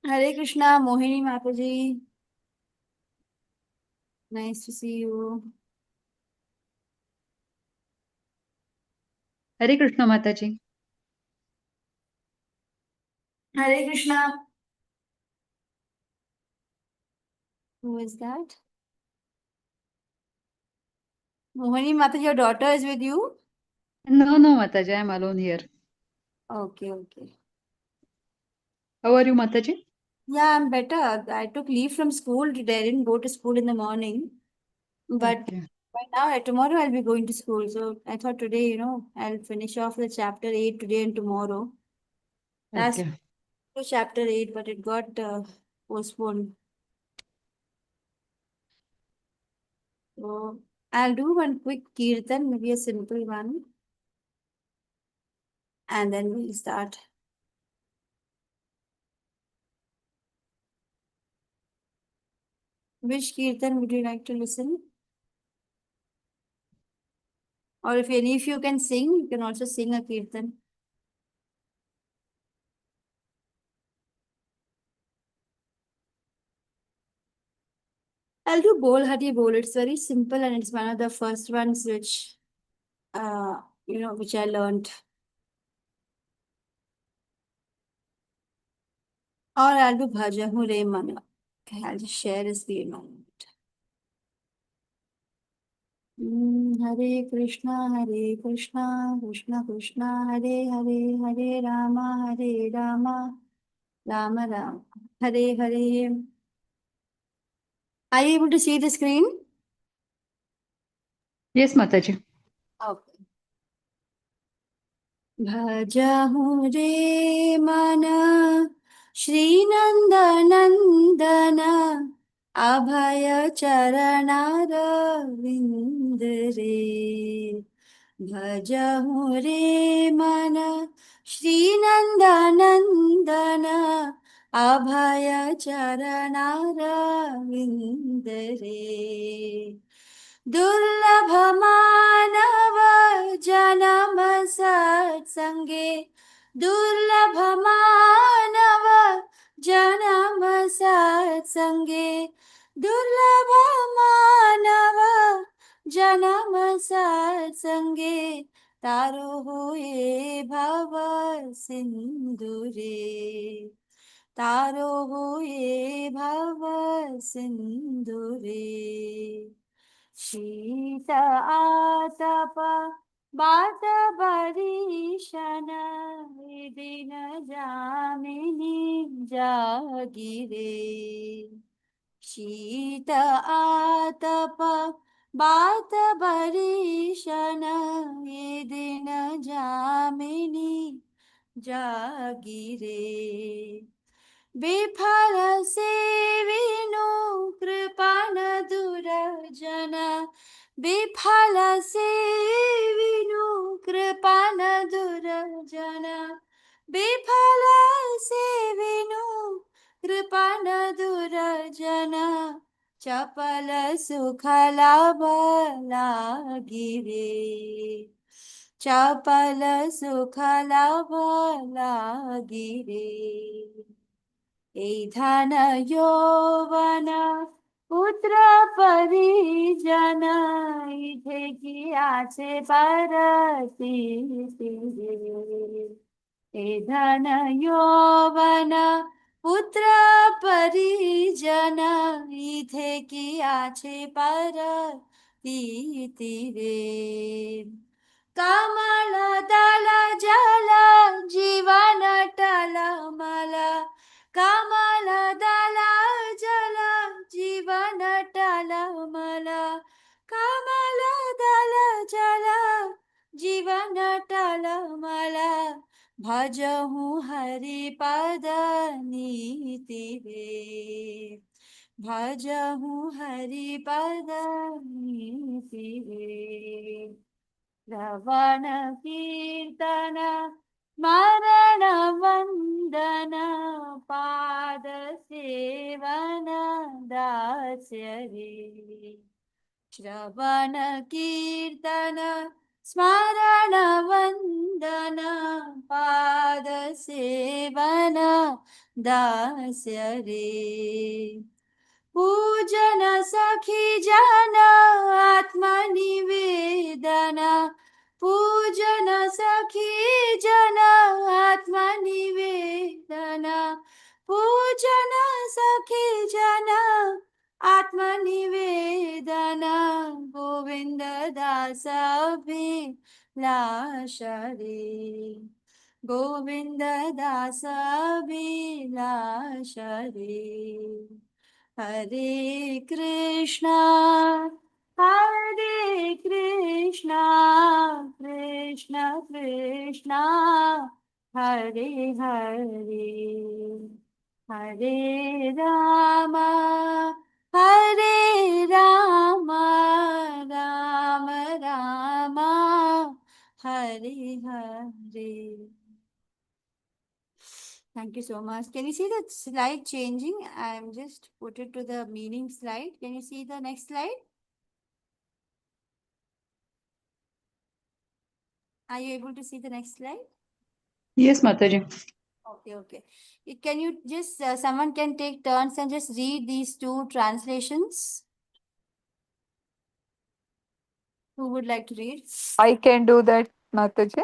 Hare Krishna Mohini Mata ji. Nice to see you. Hare Krishna Mata ji. Hare Krishna. Who is that? Mohini Mata ji, your daughter is with you? No, no, Mata ji, I am alone here. Okay okay. How are you, Mata ji? Yeah I am better. I took leave from school today. I didn't go to school in the morning, but Okay, right now tomorrow I'll be going to school, so I thought today, I'll finish off the chapter 8 today and tomorrow. Last okay. to chapter 8, but it got postponed. So I'll do one quick kirtan, maybe a simple one, and then we'll start. Which kirtan would you like to listen? Or if any of you can sing, you can also sing a kirtan. I'll do Bol Hari Bol. It's very simple and it's one of the first ones which I learned. Or I'll do Bhajahu Re Mana. Okay, I'll just share a screen moment. Hare Krishna, Krishna Krishna, Hare Hare, Hare Rama, Hare Rama, Rama Rama, Hare Hare. Are you able to see the screen? Yes, माता जी. Okay. भजहु रे मन श्रीनंदनंदन अभय चरणार विंद रे। भजहु रे मन श्रीनंदनंदन अभय चरणार विंद रे। दुर्लभ मानव जन्म सत्संगे, दुर्लभ मानव जन्म सत्संगे, दुर्लभ मानव जन्म सत्संगे, तारो हुए भव सिंधुरे, तारो हुए भव सिंधुरे। शीत आतप बात बरीशन दिन जामिनी जागिरे। शीत आतप बात बरीशन ये दिन जामिनी जागिरे। विफल सेविनु कृपण दुरजन, विफल सेविनु कृपण दुरजन, विफल सेविनु कृपण दुरजन, चपल सुख लाभ लागिरे, चपल सुख लाभ लागिरे। এই ধন যৌবন পুত্র পরিজন ইধে কি আছে পরতি। এই ধন যৌবন পুত্র পরিজন ইধে কি আছে পরতি রে। कमल दल जल जीवन टलमल, कमल दल जल जीवन टलमल, कमल दल जल जीवन टलमल, भजहु हरि पद नीति रे, भजहु हरि पद नीति रे। श्रवण कीर्तन स्मरण वंदन पाद सेवन दास्य रे। श्रवण कीर्तन स्मरण वंदन पाद सेवन दास्य रे पूजन सखी जन आत्मनिवेदन पूजन सखी जन आत्मनिवेदन पूजन सखी जन आत्मनिवेदन गोविंद दास अभिलाष रे गोविंद दास अभिलाष रे हरे Krishna Krishna Krishna Hare Hare Hare Ram Ram Ram Hare Hare. Thank you so much. Can you see the slide changing? I'm just put it to the meaning slide. Can you see the next slide? Are you able to see the next slide? Yes, Mataji. Okay, okay. Can you just, someone can take turns and just read these two translations? Who would like to read? I can do that, Mataji.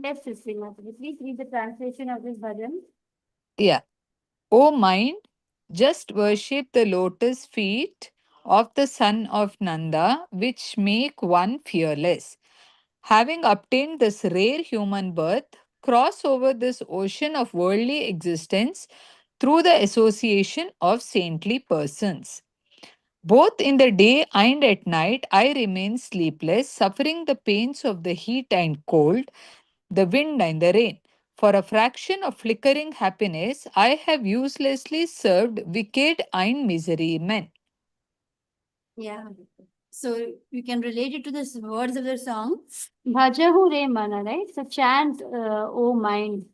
Let's just read, Mataji. Please read the translation of this bhajan. Yeah. O mind, just worship the lotus feet of the son of Nanda, which make one fearless. Having obtained this rare human birth, cross over this ocean of worldly existence through the association of saintly persons. Both in the day and at night, I remain sleepless, suffering the pains of the heat and cold, the wind and the rain. For a fraction of flickering happiness, I have uselessly served wicked and misery men. Yeah. So you can relate it to the words of the song. Bhajahu Re Mana, right? So chant, O mind.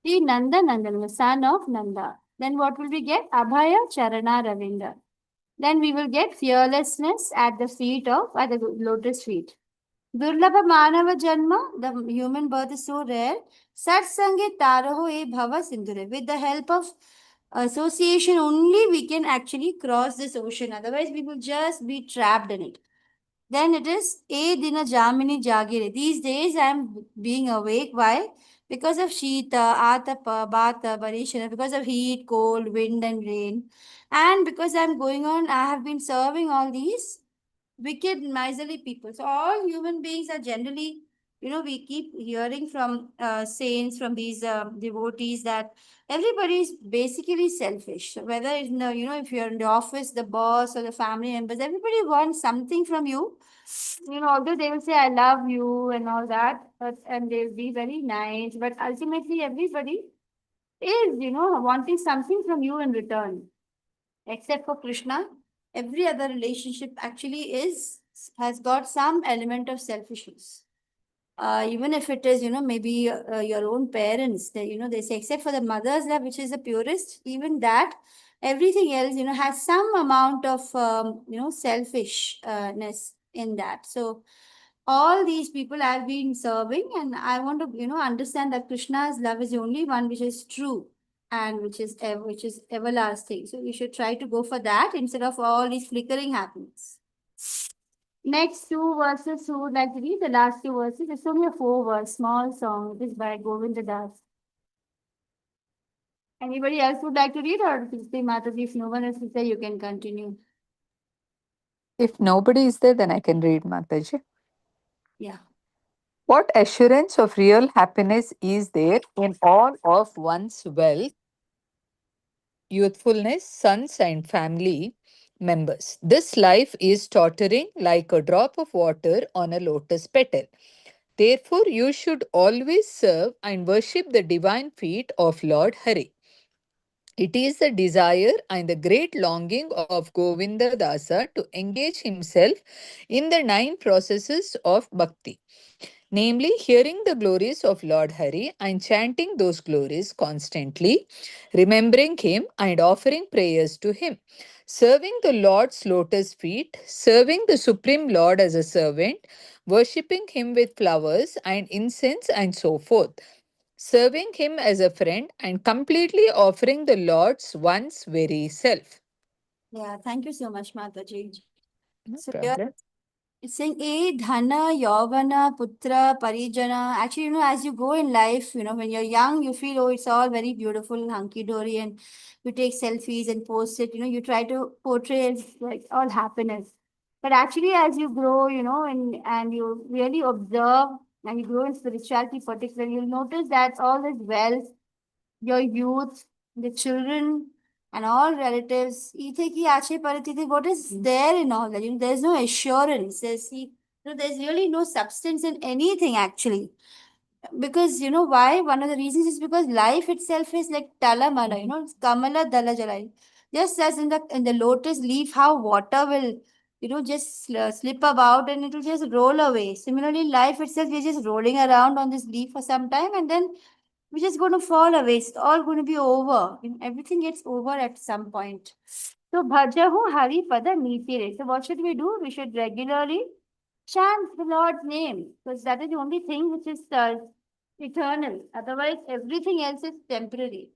The Nanda Nandan, the son of Nanda. Then what will we get? Abhaya Charana Ravinda. Then we will get fearlessness at the feet of, at the lotus feet. Durlabha Manava Janma, the human birth is so rare. Sat Sange Taraho E Bhava Sindhure. With the help of association only we can actually cross this ocean. Otherwise, we will just be trapped in it. Then it is A Dina Jamini Jagire. These days I am being awake. Why? Because of Shita, Atapa, Bata, Barishana, because of heat, cold, wind, and rain. And because I'm going on, I have been serving all these wicked, miserly people. So all human beings are generally, we keep hearing from saints, from these devotees that everybody is basically selfish. So whether it's in the, if you're in the office, the boss or the family members, everybody wants something from you. Although they will say I love you and all that, and they'll be very nice, but ultimately everybody is, wanting something from you in return. Except for Krishna, every other relationship actually has got some element of selfishness. Even if it is, maybe your own parents, they say, except for the mother's love, which is the purest, even that, everything else, has some amount of, selfishness in that. So, all these people I've been serving, and I want to, understand that Krishna's love is the only one which is true and which is everlasting. So, we should try to go for that instead of all these flickering happiness. Next two verses, who would like to read the last two verses? It's only a 4 verse small song. It is by Govinda Das. Anybody else would like to read, or Krishna Mataji, if no one else is there, you can continue. If nobody is there, then I can read, Mataji. Yeah. What assurance of real happiness is there in all of one's wealth, youthfulness, sons, and family members? This life is tottering like a drop of water on a lotus petal. Therefore, you should always serve and worship the divine feet of Lord Hari. It is the desire and the great longing of Govinda Dasa to engage himself in the 9 processes of bhakti, namely hearing the glories of Lord Hari and chanting those glories constantly, remembering him and offering prayers to him, serving the Lord's lotus feet, serving the Supreme Lord as a servant, worshipping him with flowers and incense and so forth, serving him as a friend and completely offering the Lord's one's very self. Yeah, thank you so much, Mataji. No So here problem. it's saying A Dhana, Yavana, Putra, Parijana. Actually, as you go in life, when you're young, you feel, oh, it's all very beautiful, hunky-dory, and you take selfies and post it. You try to portray it like all happiness. But actually, as you grow, and you really observe and you grow in spirituality particularly, you'll notice that all this wealth, your youth, the children, and all relatives, what is there in all that? There's no assurance. There's really no substance in anything actually. Because why? One of the reasons is because life itself is like talamala, it's kamala dala jalai. Just as in the lotus leaf, how water will just slip about and it will just roll away. Similarly, life itself is just rolling around on this leaf for some time and then we're just going to fall away. It's all going to be over. Everything gets over at some point. So Bhajahu Hari Pada Nitire. So what should we do? We should regularly chant the Lord's name because that is the only thing which is eternal. Otherwise, everything else is temporary.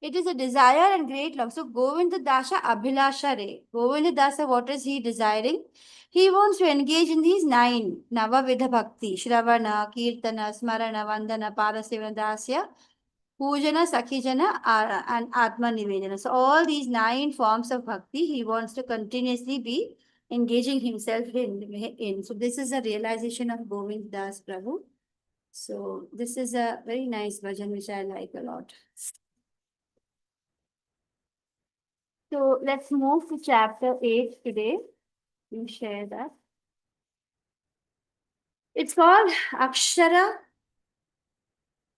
It is a desire and great love. So Govinda Dasha Abhilasha Re. Govinda Dasa, what is he desiring? He wants to engage in these 9 Navavidha Bhakti, Shravana, Kirtana, Smarana, Vandana, Parasevana, Dasya, Pujana, Sakhijana, and Atma Nivedana. So all these 9 forms of bhakti, he wants to continuously be engaging himself in. So this is a realization of Govind Das Prabhu. So this is a very nice bhajan which I like a lot. So let's move to chapter 8 today. You share that. It's called Akshara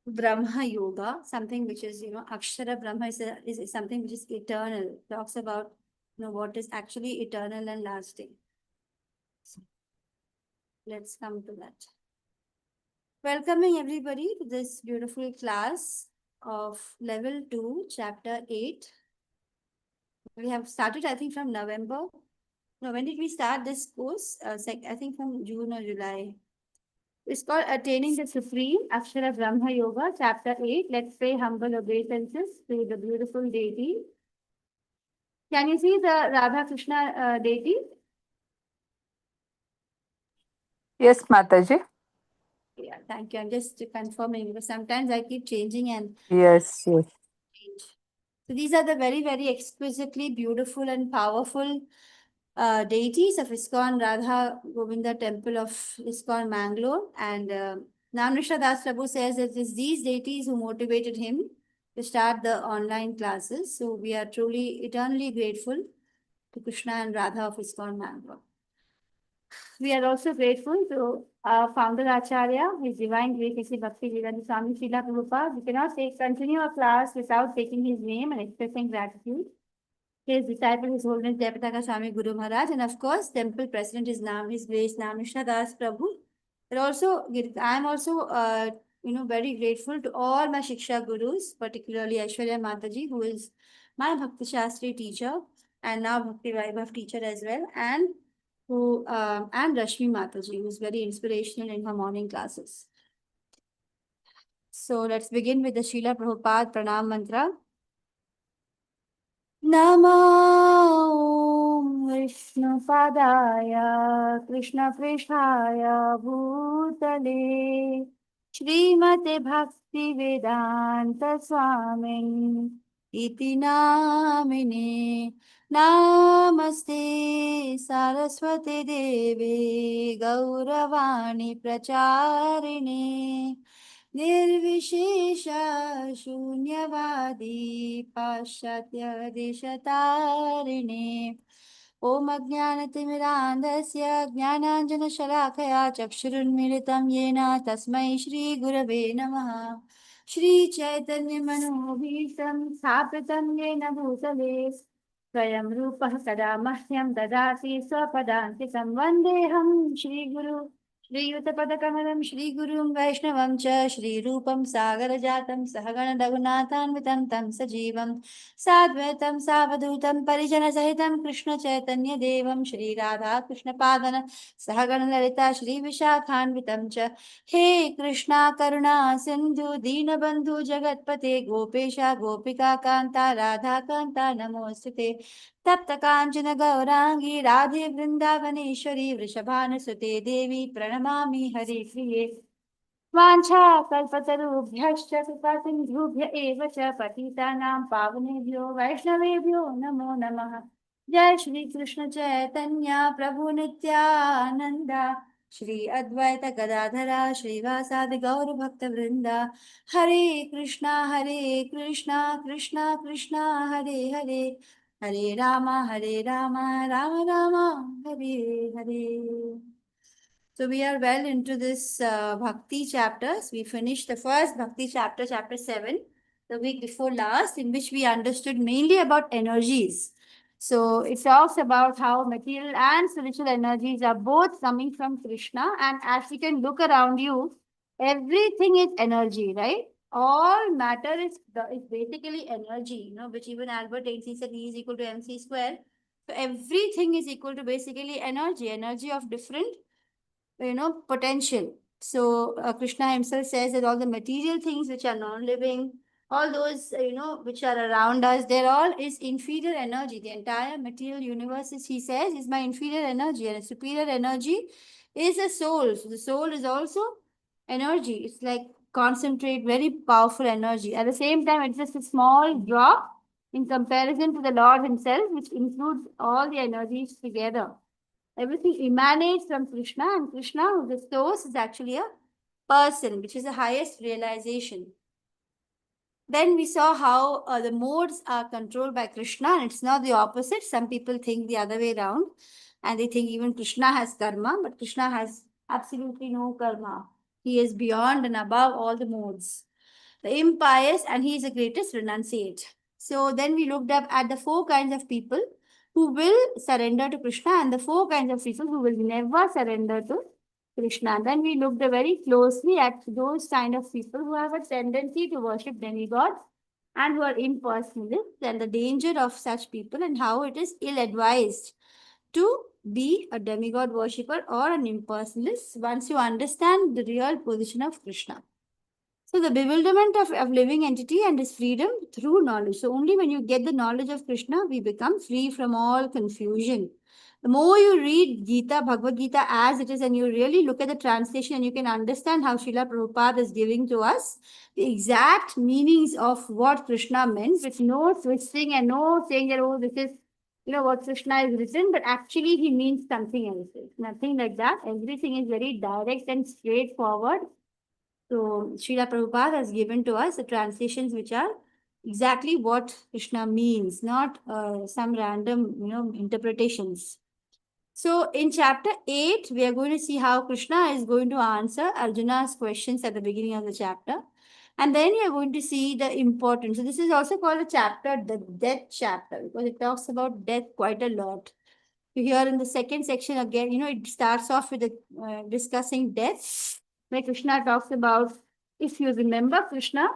Brahma Yoga, something which is, Akshara Brahma is something which is eternal. Talks about, what is actually eternal and lasting. So, let's come to that. Welcoming everybody to this beautiful class of level 2, chapter 8. We have started, I think, from November. No, when did we start this course? I think from June or July. It's called Attaining the Supreme, Akshara Brahma Yoga, Chapter 8. Let's pay humble obeisances to the beautiful deity. Can you see the Radha Krishna deity? Yes, Mataji. Yeah, thank you. I'm just confirming because sometimes I keep changing and Yes, yes. change. So these are the very, very exquisitely beautiful and powerful deities of ISKCON Radha Govinda Temple of ISKCON Mangalore. And Namnishra Das Prabhu says that it's these deities who motivated him to start the online classes. So we are truly eternally grateful to Krishna and Radha of ISKCON Mangalore. We are also grateful to our founder Acharya, His Divine Grace Sri Bhakti Vedanta Swami Srila Prabhupada. We cannot continue our class without taking his name and expressing gratitude. His disciple, His Holiness Jayapataka Swami Guru Maharaj, and of course, Temple President is His Grace Namnishra Das Prabhu. But also, I am also, very grateful to all my Shiksha Gurus, particularly Aishwarya Mataji, who is my Bhakti Shastri teacher and now Bhakti Vaibhav teacher as well, and Rashmi Mataji, who is very inspirational in her morning classes. So let's begin with the Srila Prabhupada Pranam Mantra. Namo Vishnu Padaya Krishna Prishthaya Bhutale Srimate Bhakti Vedanta Swamin Iti Namine Namaste Saraswati Devi Gauravani Pracharine निर्विशेषा शून्यवादी पाश्चात्य देशतारिणे ॐ अज्ञानतिमिरान्धस्य ज्ञानाञ्जनशलाकया चक्षुरुन्मीलितं येन तस्मै श्रीगुरवे नमः श्रीचैतन्यमनोभीष्टं स्थापितं येन भूतले स्वयं रूपः कदा मह्यं ददाति स्वपदान्तिकं वन्देऽहं श्रीगुरु श्रीयुतपदकमलं श्रीगुरुं वैष्णवं च श्रीरूपं सागरजातं सहगण रघुनाथान्वितं तं सजीवं साद्वैतं सावधूतं परिजनसहितं कृष्णचैतन्यदेवं श्रीराधाकृष्णपादन सहगण ललिता श्रीविशाखान्वितं च हे कृष्णा करुणा सिन्धु दीनबन्धु जगत्पते गोपेशा गोपिका कान्ता राधा कान्ता नमोऽस्तुते तप्त काञ्चन गौराङ्गी राधे वृन्दावनेश्वरी वृषभानुसुते देवी प्रणमामि हरिप्रिये वाञ्छाकल्पतरुभ्यश्च कृपासिन्धुभ्य एव च पतितानां पावनेभ्यो वैष्णवेभ्यो नमो नमः जय श्री कृष्ण चैतन्य प्रभु नित्यानंद श्री अद्वैत गदाधरा श्रीवासादि गौर भक्त वृंदा हरे Krishna Krishna Krishna Hare Hare Hare Ram Ram Ram Hare Hare. So we are well into this bhakti chapters. We finished the first bhakti chapter, chapter 7, the week before last, in which we understood mainly about energies. So it talks about how material and spiritual energies are both coming from Krishna. And as you can look around you, everything is energy, right? All matter is basically energy, which even Albert Einstein said E is equal to mc square. So everything is equal to basically energy of different potential. So Krishna himself says that all the material things which are non-living, all those which are around us, they're all is inferior energy. The entire material universe is, he says, is my inferior energy, and a superior energy is a soul. So the soul is also energy. It's like concentrate, very powerful energy. At the same time, it's just a small drop in comparison to the Lord himself, which includes all the energies together. Everything emanates from Krishna, and Krishna, who is the source, is actually a person, which is the highest realization. Then we saw how the modes are controlled by Krishna, and it's not the opposite. Some people think the other way around, and they think even Krishna has karma, but Krishna has absolutely no karma. He is beyond and above all the modes. The impious, and he is the greatest renunciate. So then we looked up at the four kinds of people who will surrender to Krishna and the four kinds of people who will never surrender to Krishna. Then we looked very closely at those kind of people who have a tendency to worship demigods and who are impersonalists, and the danger of such people and how it is ill-advised to be a demigod worshipper or an impersonalist once you understand the real position of Krishna. So the bewilderment of living entity and his freedom through knowledge. So only when you get the knowledge of Krishna, we become free from all confusion. The more you read Gita, Bhagavad Gita as it is, and you really look at the translation, and you can understand how Srila Prabhupada is giving to us the exact meanings of what Krishna meant, with no twisting and no saying that, oh, this is what Krishna is written, but actually he means something else. Nothing like that. Everything is very direct and straightforward. So Srila Prabhupada has given to us the translations which are exactly what Krishna means, not some random, interpretations. So in chapter 8, we are going to see how Krishna is going to answer Arjuna's questions at the beginning of the chapter. And then you are going to see the importance. So this is also called a chapter, the death chapter, because it talks about death quite a lot. So here in the second section again, it starts off with discussing death, where Krishna talks about, if you remember Krishna,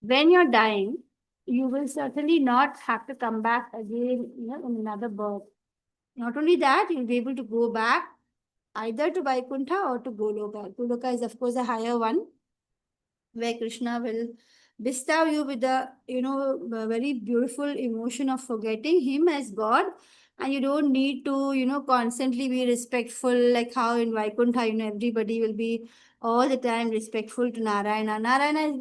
when you're dying, you will certainly not have to come back again, in another birth. Not only that, you'll be able to go back either to Vaikuntha or to Goloka. Goloka is, of course, a higher one, where Krishna will bestow you with a, a very beautiful emotion of forgetting him as God. And you don't need to, constantly be respectful, like how in Vaikuntha, everybody will be all the time respectful to Narayana. Narayana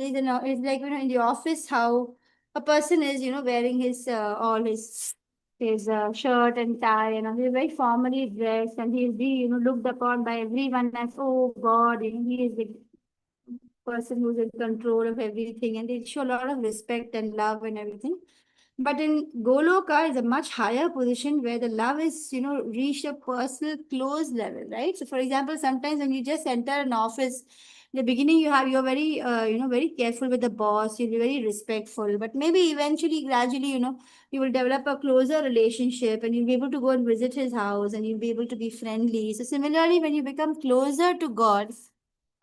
is like, in the office, how a person is, wearing his, all his shirt and tie, and he's very formally dressed, and he'll be, looked upon by everyone as, oh God, he is the person who's in control of everything, and they show a lot of respect and love and everything. But in Goloka is a much higher position where the love is, reached a personal close level, right? So for example, sometimes when you just enter an office In the beginning, you're very, very careful with the boss. You'll be very respectful, but maybe eventually, gradually, you will develop a closer relationship, and you'll be able to go and visit his house, and you'll be able to be friendly. So similarly, when you become closer to God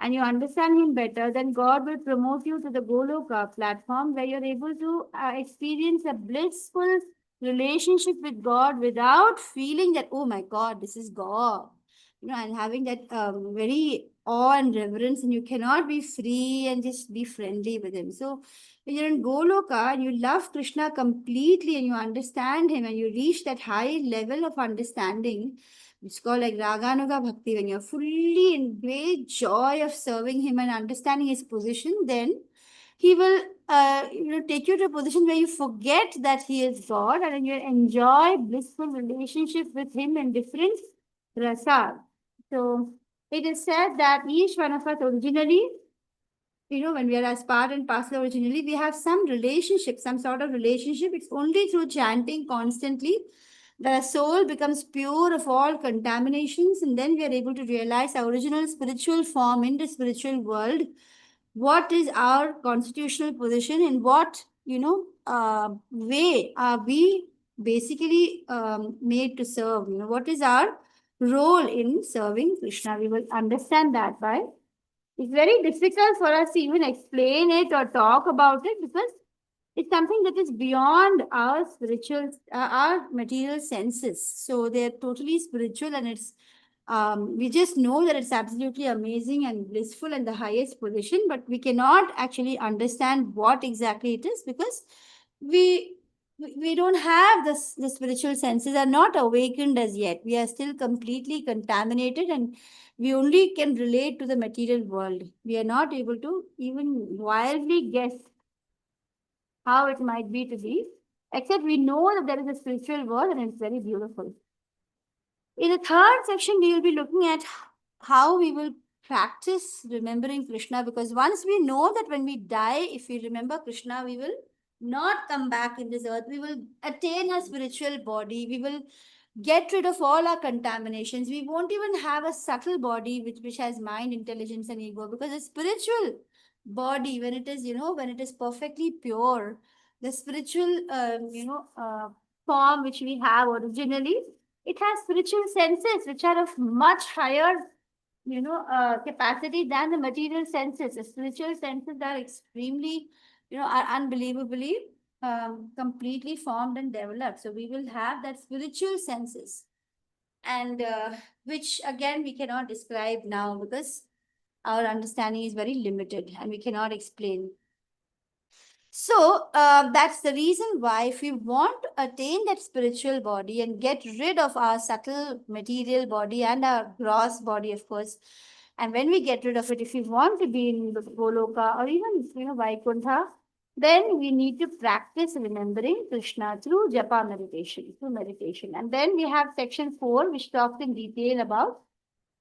and you understand him better, then God will promote you to the Goloka platform where you're able to experience a blissful relationship with God without feeling that, oh my God, this is God. And having that very awe and reverence, and you cannot be free and just be friendly with him. So when you're in Goloka and you love Krishna completely and you understand him and you reach that high level of understanding, it's called like Raganuga Bhakti. When you're fully in great joy of serving him and understanding his position, then he will take you to a position where you forget that he is God, and then you enjoy blissful relationship with him in different rasa. So it is said that each one of us originally, when we are as part and parcel originally, we have some relationship, some sort of relationship. It's only through chanting constantly the soul becomes pure of all contaminations, and then we are able to realize our original spiritual form in the spiritual world. What is our constitutional position? In what way are we basically made to serve? What is our role in serving Krishna? We will understand that by. It's very difficult for us to even explain it or talk about it because it's something that is beyond our spiritual, our material senses. So they're totally spiritual, and it's we just know that it's absolutely amazing and blissful and the highest position, but we cannot actually understand what exactly it is because we we don't have this. The spiritual senses are not awakened as yet. We are still completely contaminated, and we only can relate to the material world. We are not able to even wildly guess how it might be to be, except we know that there is a spiritual world and it's very beautiful. In the third section, we will be looking at how we will practice remembering Krishna, because once we know that when we die, if we remember Krishna, we will not come back in this earth. We will attain a spiritual body. We will get rid of all our contaminations. We won't even have a subtle body which has mind, intelligence, and ego, because a spiritual body, when it is, when it is perfectly pure, the spiritual, form which we have originally, it has spiritual senses which are of much higher, capacity than the material senses. The spiritual senses are extremely, are unbelievably completely formed and developed. So we will have that spiritual senses, and which again we cannot describe now because our understanding is very limited and we cannot explain. So that's the reason why, if we want to attain that spiritual body and get rid of our subtle material body and our gross body, of course, and when we get rid of it, if we want to be in the Goloka or even Vaikuntha, then we need to practice remembering Krishna through japa meditation, through meditation. And then we have section 4, which talks in detail about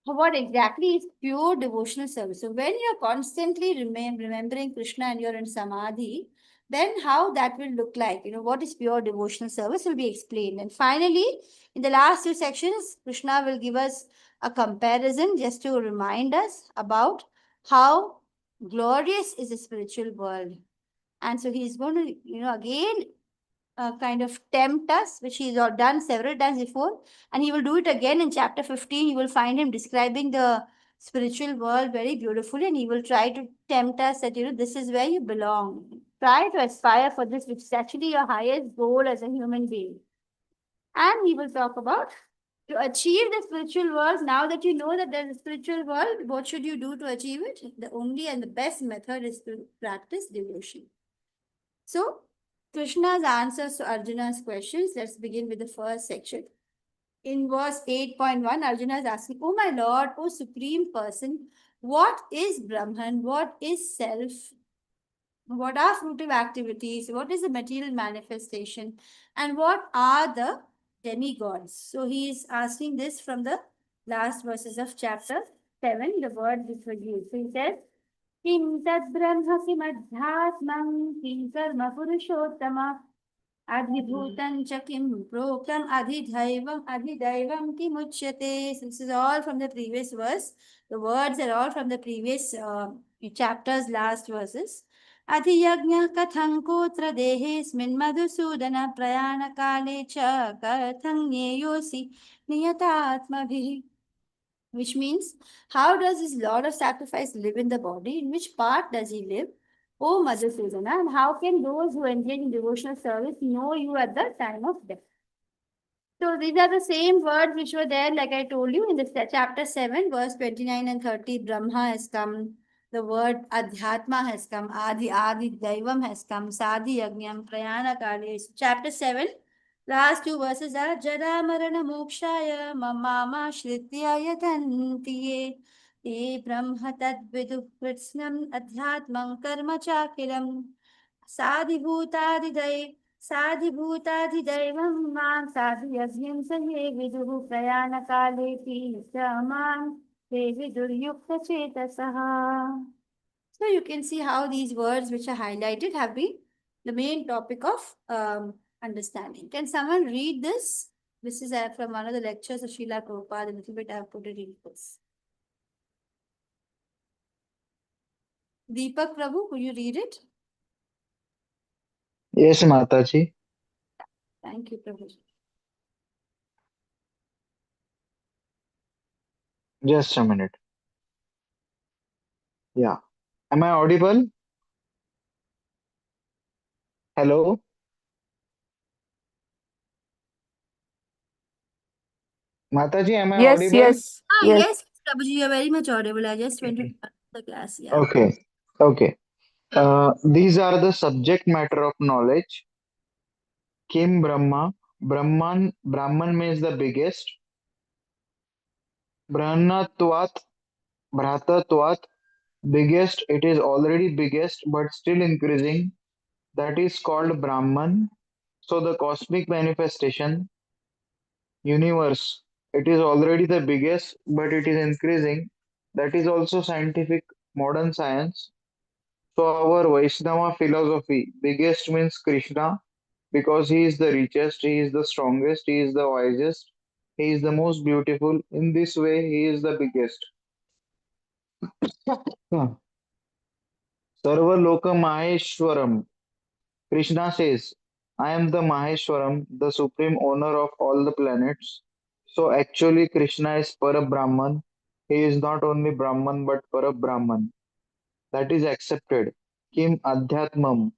what exactly is pure devotional service. So when you're constantly remembering Krishna and you're in samadhi, then how that will look like, what is pure devotional service will be explained. And finally, in the last 2 sections, Krishna will give us a comparison just to remind us about how glorious is the spiritual world. And so he's going to, again, kind of tempt us, which he's done several times before. And he will do it again in chapter 15. You will find him describing the spiritual world very beautifully, and he will try to tempt us that, this is where you belong. Try to aspire for this, which is actually your highest goal as a human being. And he will talk about to achieve the spiritual world. Now that you know that there's a spiritual world, what should you do to achieve it? The only and the best method is to practice devotion. So, Krishna's answers to Arjuna's questions. Let's begin with the first section. In verse 8.1, Arjuna is asking, "Oh my Lord, oh Supreme Person, what is Brahman? What is self? What are fruitive activities? What is the material manifestation? And what are the demigods?" So he is asking this from the last verses of chapter 7, the word which was used. So he says, "Kim tad brahma kim adhyatmam kim karma purushottama Adhibhutam cha kim proktam adhidaivam kimuchyate. So this is all from the previous verse. The words are all from the previous chapter's last verses. Adhiyagnya kathang kotra dehesmin madhusudana prayana kale cha kathang nyeyosi niyatatmabhi. Which means, how does this Lord of Sacrifice live in the body? In which part does he live? O Madhusudana, and how can those who engage in devotional service know you at the time of death? So these are the same words which were there, like I told you, in the chapter 7, verse 29 and 30. Brahma has come, the word Adhyatma has come, Adi Daivam has come, Sadhi Yagnyam, Prayana Kale. Chapter 7, last two verses are Jara Marana Mokshaya Mamama Shritya Yatantiye Te Brahma Tad Vidu Kritsnam Adhyatmam Karma Chakiram Sadhibhutadidai साधिभूताधिदैवं मां साधियज्ञं स ये विदुः प्रयाणकालेऽपि च मां ते विदुर्युक्तचेतसः. So you can see how these words which are highlighted have been the main topic of understanding. Can someone read this? This is from one of the lectures of Srila Prabhupada. A little bit I have put it in this. Deepak Prabhu, could you read it? Yes, Mataji. Thank you, Prabhu. Just a minute. Yeah. Am I audible? Hello? Mataji, am I Yes, audible? yes, yes. Yes, Prabhuji, you are very much audible. I just went to the class. Yeah. Okay. Okay. These are the subject matter of knowledge. Kim Brahma. Brahman means the biggest. Brahmanatvat, Bhratatvat, biggest. It is already biggest, but still increasing. That is called Brahman. So the cosmic manifestation, universe, it is already the biggest, but it is increasing. That is also scientific, modern science. So our Vaishnava philosophy, biggest means Krishna because he is the richest, he is the strongest, he is the wisest, he is the most beautiful. In this way, he is the biggest. Yeah. Sarva Loka Maheshwaram. Krishna says, I am the Maheshwaram, the supreme owner of all the planets. So actually, Krishna is Parabrahman. He is not only Brahman but Parabrahman. That is accepted. Kim Adhyatmam,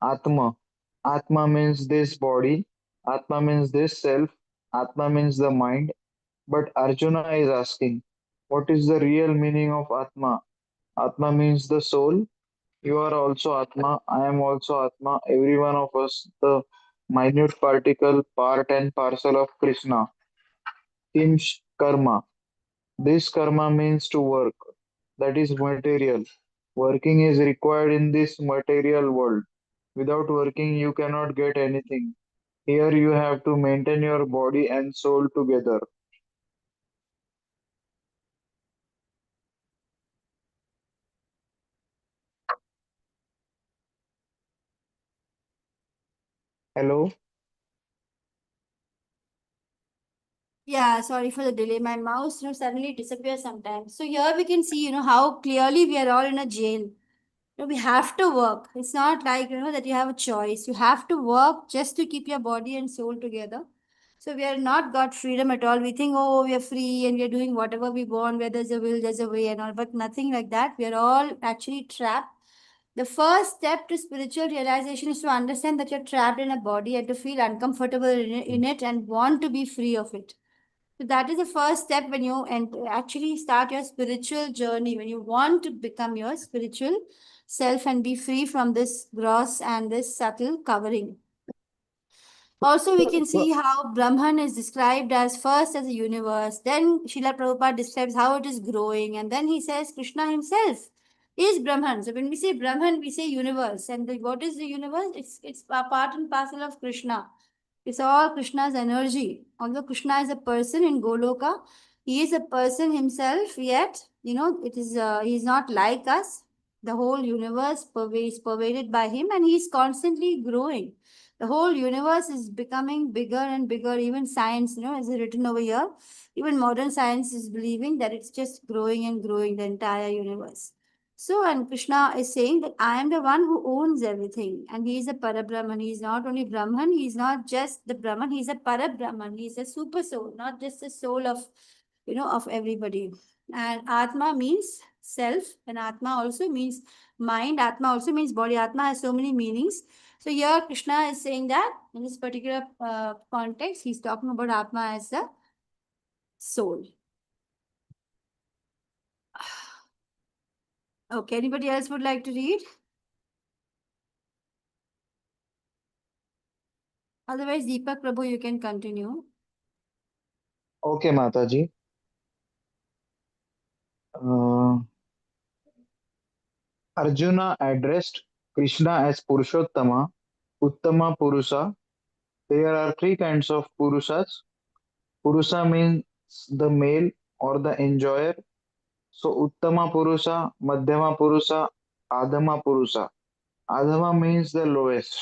Atma. Atma means this body, Atma means this self, Atma means the mind. But Arjuna is asking, what is the real meaning of Atma? Atma means the soul. You are also Atma, I am also Atma, every one of us, the minute particle, part and parcel of Krishna. Kim Karma. This karma means to work, that is material. Working is required in this material world. Without working, you cannot get anything. Here, you have to maintain your body and soul together. Hello? Yeah, sorry for the delay. My mouse, suddenly disappears sometimes. So here we can see, how clearly we are all in a jail. We have to work. It's not like, that you have a choice. You have to work just to keep your body and soul together. So we are not got freedom at all. We think, oh, we are free and we are doing whatever we want, where there's a will, there's a way and all, but nothing like that. We are all actually trapped. The first step to spiritual realization is to understand that you're trapped in a body and to feel uncomfortable in it and want to be free of it. So that is the first step when you actually start your spiritual journey, when you want to become your spiritual self and be free from this gross and this subtle covering. Also, we can see how Brahman is described as first as a universe. Then Srila Prabhupada describes how it is growing. And then he says Krishna himself is Brahman. So when we say Brahman, we say universe. And what is the universe? It's a part and parcel of Krishna. It's all Krishna's energy. Although Krishna is a person in Goloka, he is a person himself, yet, it is he's not like us. The whole universe is pervaded by him and he's constantly growing. The whole universe is becoming bigger and bigger. Even science, is written over here. Even modern science is believing that it's just growing and growing, the entire universe. So, and Krishna is saying that I am the one who owns everything, and he is a Parabrahman. He is not only Brahman, he is not just the Brahman, he is a Parabrahman. He is a super soul, not just the soul of, of everybody. And Atma means self, and Atma also means mind. Atma also means body. Atma has so many meanings. So here Krishna is saying that in this particular context, he's talking about Atma as the soul. Okay, anybody else would like to read? Otherwise, Deepak Prabhu, you can continue. Okay, Mataji. Uh, Arjuna addressed Krishna as Purushottama, Uttama Purusa. There are three kinds of Purusas. Purusa means the male or the enjoyer. So Uttama Purusa, Madhyama Purusa, Adhama Purusa. Adhama means the lowest.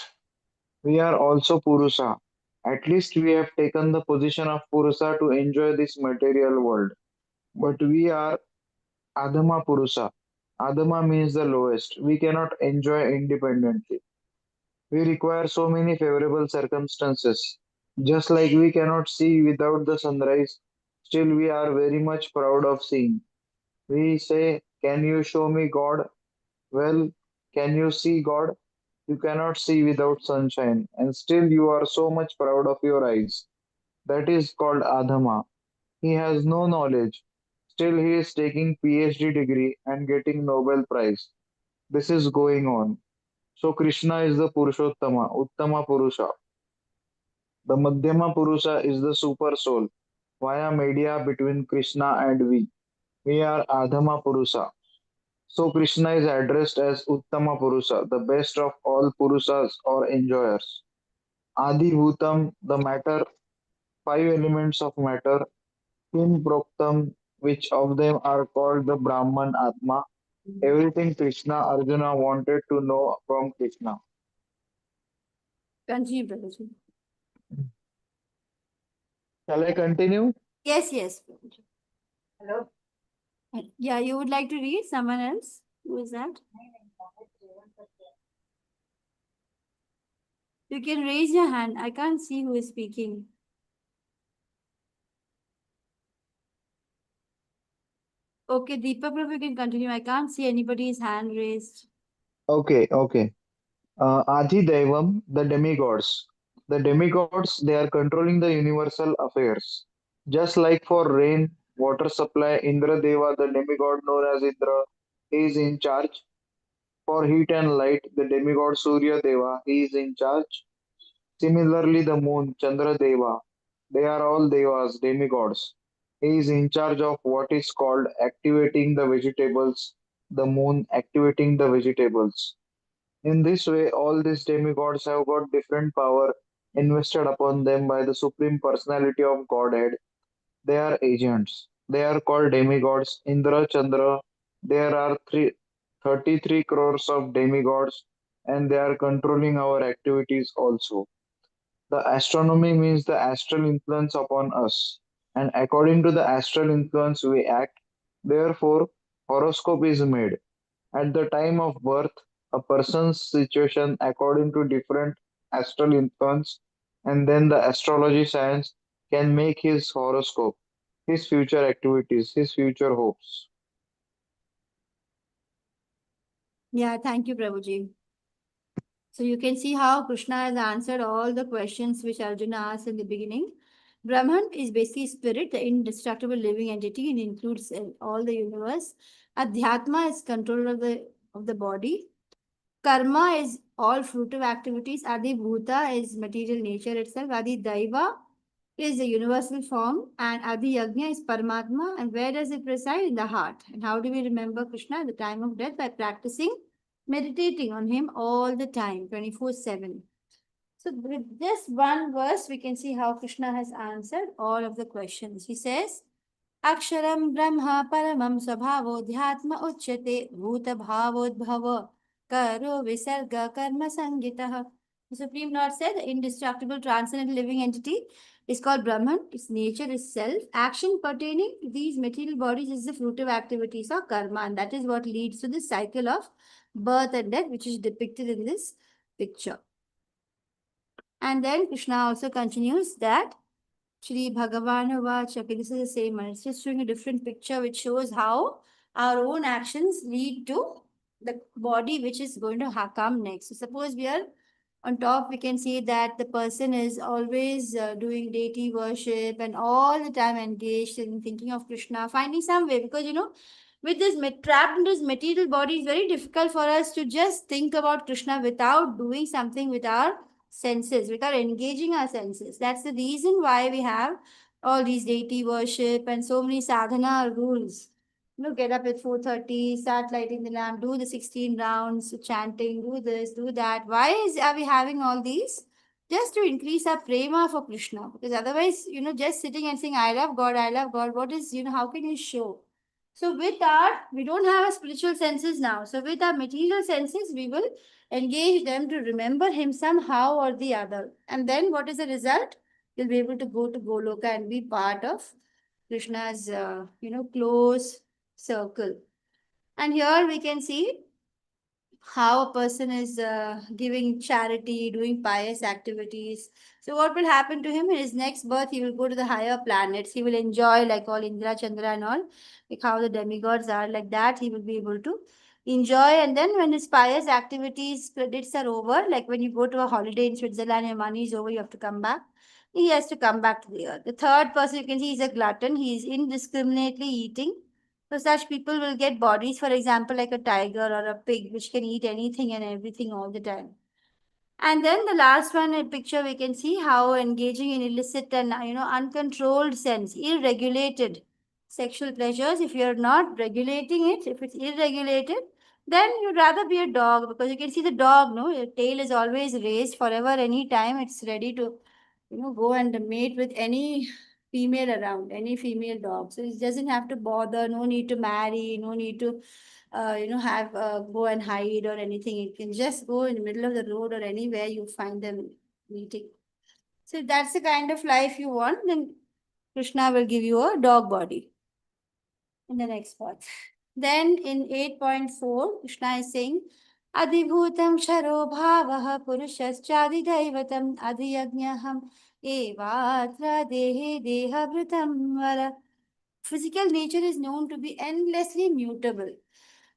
We are also Purusa. At least we have taken the position of Purusa to enjoy this material world. But we are Adhama Purusa. Adhama means the lowest. We cannot enjoy independently. We require so many favorable circumstances. Just like we cannot see without the sunrise, still we are very much proud of seeing. We say, can you show me God? Well, can you see God? You cannot see without sunshine, and still you are so much proud of your eyes. That is called Adhama. He has no knowledge. Still he is taking PhD degree and getting Nobel Prize. This is going on. So Krishna is the Purushottama, Uttama Purusha. The Madhyama Purusha is the super soul, via media between Krishna and we. We are Adhama Purusha. So Krishna is addressed as Uttama Purusha, the best of all Purusas or enjoyers. Adi Bhutam, the matter, five elements of matter, Kim Proktam, which of them are called the Brahman Atma. Everything Krishna Arjuna wanted to know from Krishna. Continue, Prabhuji. Shall I continue? Yes, yes. Prabhuji. Hello. Yeah, you would like to read? Someone else? Who is that? You can raise your hand. I can't see who is speaking. Okay, Deepak Prabhu, you can continue. I can't see anybody's hand raised. Okay. Adi Devam, the demigods. The demigods, they are controlling the universal affairs. Just like for rain, water supply, Indra Deva, the demigod known as Indra, he is in charge. For heat and light, the demigod Surya Deva, he is in charge. Similarly, the moon, Chandra Deva, they are all devas, demigods. He is in charge of what is called activating the vegetables, the moon activating the vegetables. In this way, all these demigods have got different power invested upon them by the Supreme Personality of Godhead. They are agents. They are called demigods. Indra, Chandra. There are 33 crores of demigods, and they are controlling our activities also. The astronomy means the astral influence upon us, and according to the astral influence we act. Therefore, horoscope is made. At the time of birth, a person's situation according to different astral influence, and then the astrology science can make his horoscope, his future activities, his future hopes. Yeah, thank you, Prabhuji. So you can see how Krishna has answered all the questions which Arjuna asked in the beginning. Brahman is basically spirit, the indestructible living entity, and includes all the universe. Adhyatma is control of the body. Karma is all fruitive activities. Adi Bhuta is material nature itself. Adi Daiva is the universal form. And Adi Yajna is Paramatma. And where does it reside? In the heart. And how do we remember Krishna at the time of death? By practicing, meditating on him all the time, 24/7. So with this one verse, we can see how Krishna has answered all of the questions. He says, Aksharam Brahma Paramam Swabhavo Dhyatma Uchyate Bhuta Bhavodbhava Karo Visarga Karma Sangitah The Supreme Lord said the indestructible, transcendent living entity is called Brahman. Its nature is self. Action pertaining to these material bodies is the fruit of activities or karma, and that is what leads to the cycle of birth and death, which is depicted in this picture. And then Krishna also continues that Shri Bhagavan Vacha. Okay, this is the same one. It's just showing a different picture which shows how our own actions lead to the body which is going to come next. So suppose we are on top, we can see that the person is always doing deity worship and all the time engaged in thinking of Krishna, finding some way, because with this trapped in this material body, it's very difficult for us to just think about Krishna without doing something with our senses, without engaging our senses. That's the reason why we have all these deity worship and so many sadhana rules. Get up at 4:30, start lighting the lamp, do the 16 rounds, chanting, do this, do that. Why are we having all these? Just to increase our prema for Krishna. Because otherwise, just sitting and saying, I love God, what is, how can you show? So with our, we don't have a spiritual senses now. So with our material senses, we will engage them to remember him somehow or the other. And then what is the result? You'll be able to go to Goloka and be part of Krishna's, close circle. And here we can see how a person is giving charity, doing pious activities. So what will happen to him in his next birth? He will go to the higher planets. He will enjoy like all Indra, Chandra and all, like how the demigods are like that. He will be able to enjoy. And then when his pious activities credits are over, like when you go to a holiday in Switzerland, your money is over, you have to come back. He has to come back to the earth. The third person you can see is a glutton. He is indiscriminately eating. So such people will get bodies, for example, like a tiger or a pig, which can eat anything and everything all the time. And then the last one in picture, we can see how engaging in illicit and uncontrolled sense, irregulated sexual pleasures. If you're not regulating it, if it's irregulated, then you'd rather be a dog, because you can see the dog, no, your tail is always raised forever, anytime it's ready to, go and mate with any female around, any female dog. So it doesn't have to bother, no need to marry, no need to have go and hide or anything. You can just go in the middle of the road or anywhere you find them meeting. So if that's the kind of life you want, then Krishna will give you a dog body in the next part. Then in 8.4, Krishna is saying, Adibhutam Sharo Bhavaha Purushaschadidaivatam Adhiyajnaham Evatra Dehe Dehabhritam Vara. Physical nature is known to be endlessly mutable.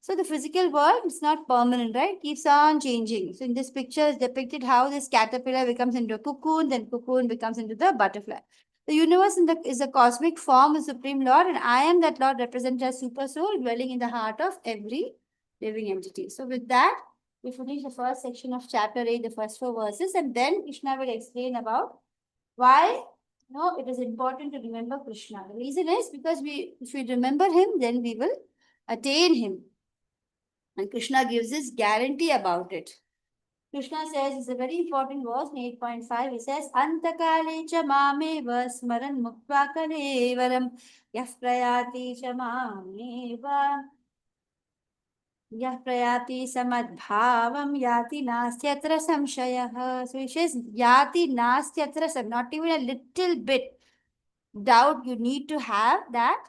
So the physical world is not permanent, right? Keeps on changing. So in this picture is depicted how this caterpillar becomes into a cocoon, then cocoon becomes into the butterfly. The universe is a cosmic form of Supreme Lord, and I am that Lord represented as Super Soul dwelling in the heart of every living entity. So with that, we finish the first section of chapter 8, the first 4 verses, and then Krishna will explain about why it is important to remember Krishna. The reason is because if we remember him, then we will attain him. And Krishna gives this guarantee about it. Krishna says, it's a very important verse in 8.5. He says, Antakale cha mameva smaran muktva kalevaram yah prayati cha mameva yah prayati samadbhavam yati nastyatra samshayah. So he says, yati nastyatra not even a little bit doubt you need to have that.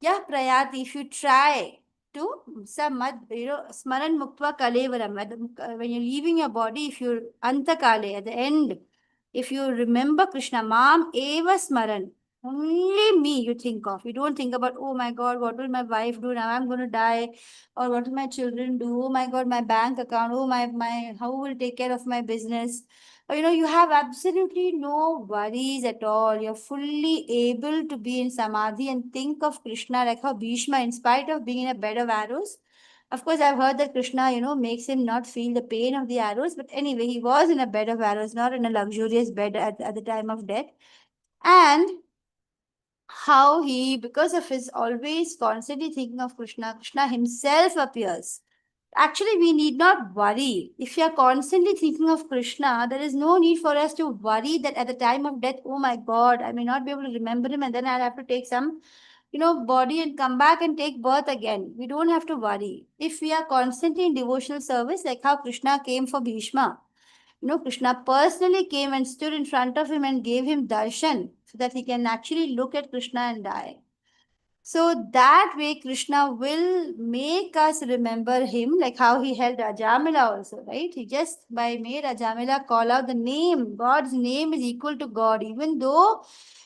Yah prayati, if you try to smaran muktva kalevaram, when you're leaving your body, if you're antakale, at the end, if you remember Krishna, mam eva smaran, only me you think of. You don't think about, oh my God, what will my wife do now? I'm going to die. Or what will my children do? Oh my God, my bank account. Oh my, how will take care of my business? Or, you have absolutely no worries at all. You're fully able to be in samadhi and think of Krishna, like how Bhishma, in spite of being in a bed of arrows. Of course, I've heard that Krishna, makes him not feel the pain of the arrows. But anyway, he was in a bed of arrows, not in a luxurious bed at the time of death. And how he, because of his always constantly thinking of Krishna, Krishna himself appears. Actually, we need not worry. If you are constantly thinking of Krishna, there is no need for us to worry that at the time of death, oh my God, I may not be able to remember him, and then I'll have to take some, body and come back and take birth again. We don't have to worry. If we are constantly in devotional service, like how Krishna came for Bhishma, Krishna personally came and stood in front of him and gave him darshan so that he can actually look at Krishna and die. So that way, Krishna will make us remember him, like how he held Rajamila also, right? He just by made Rajamila call out the name. God's name is equal to God, even though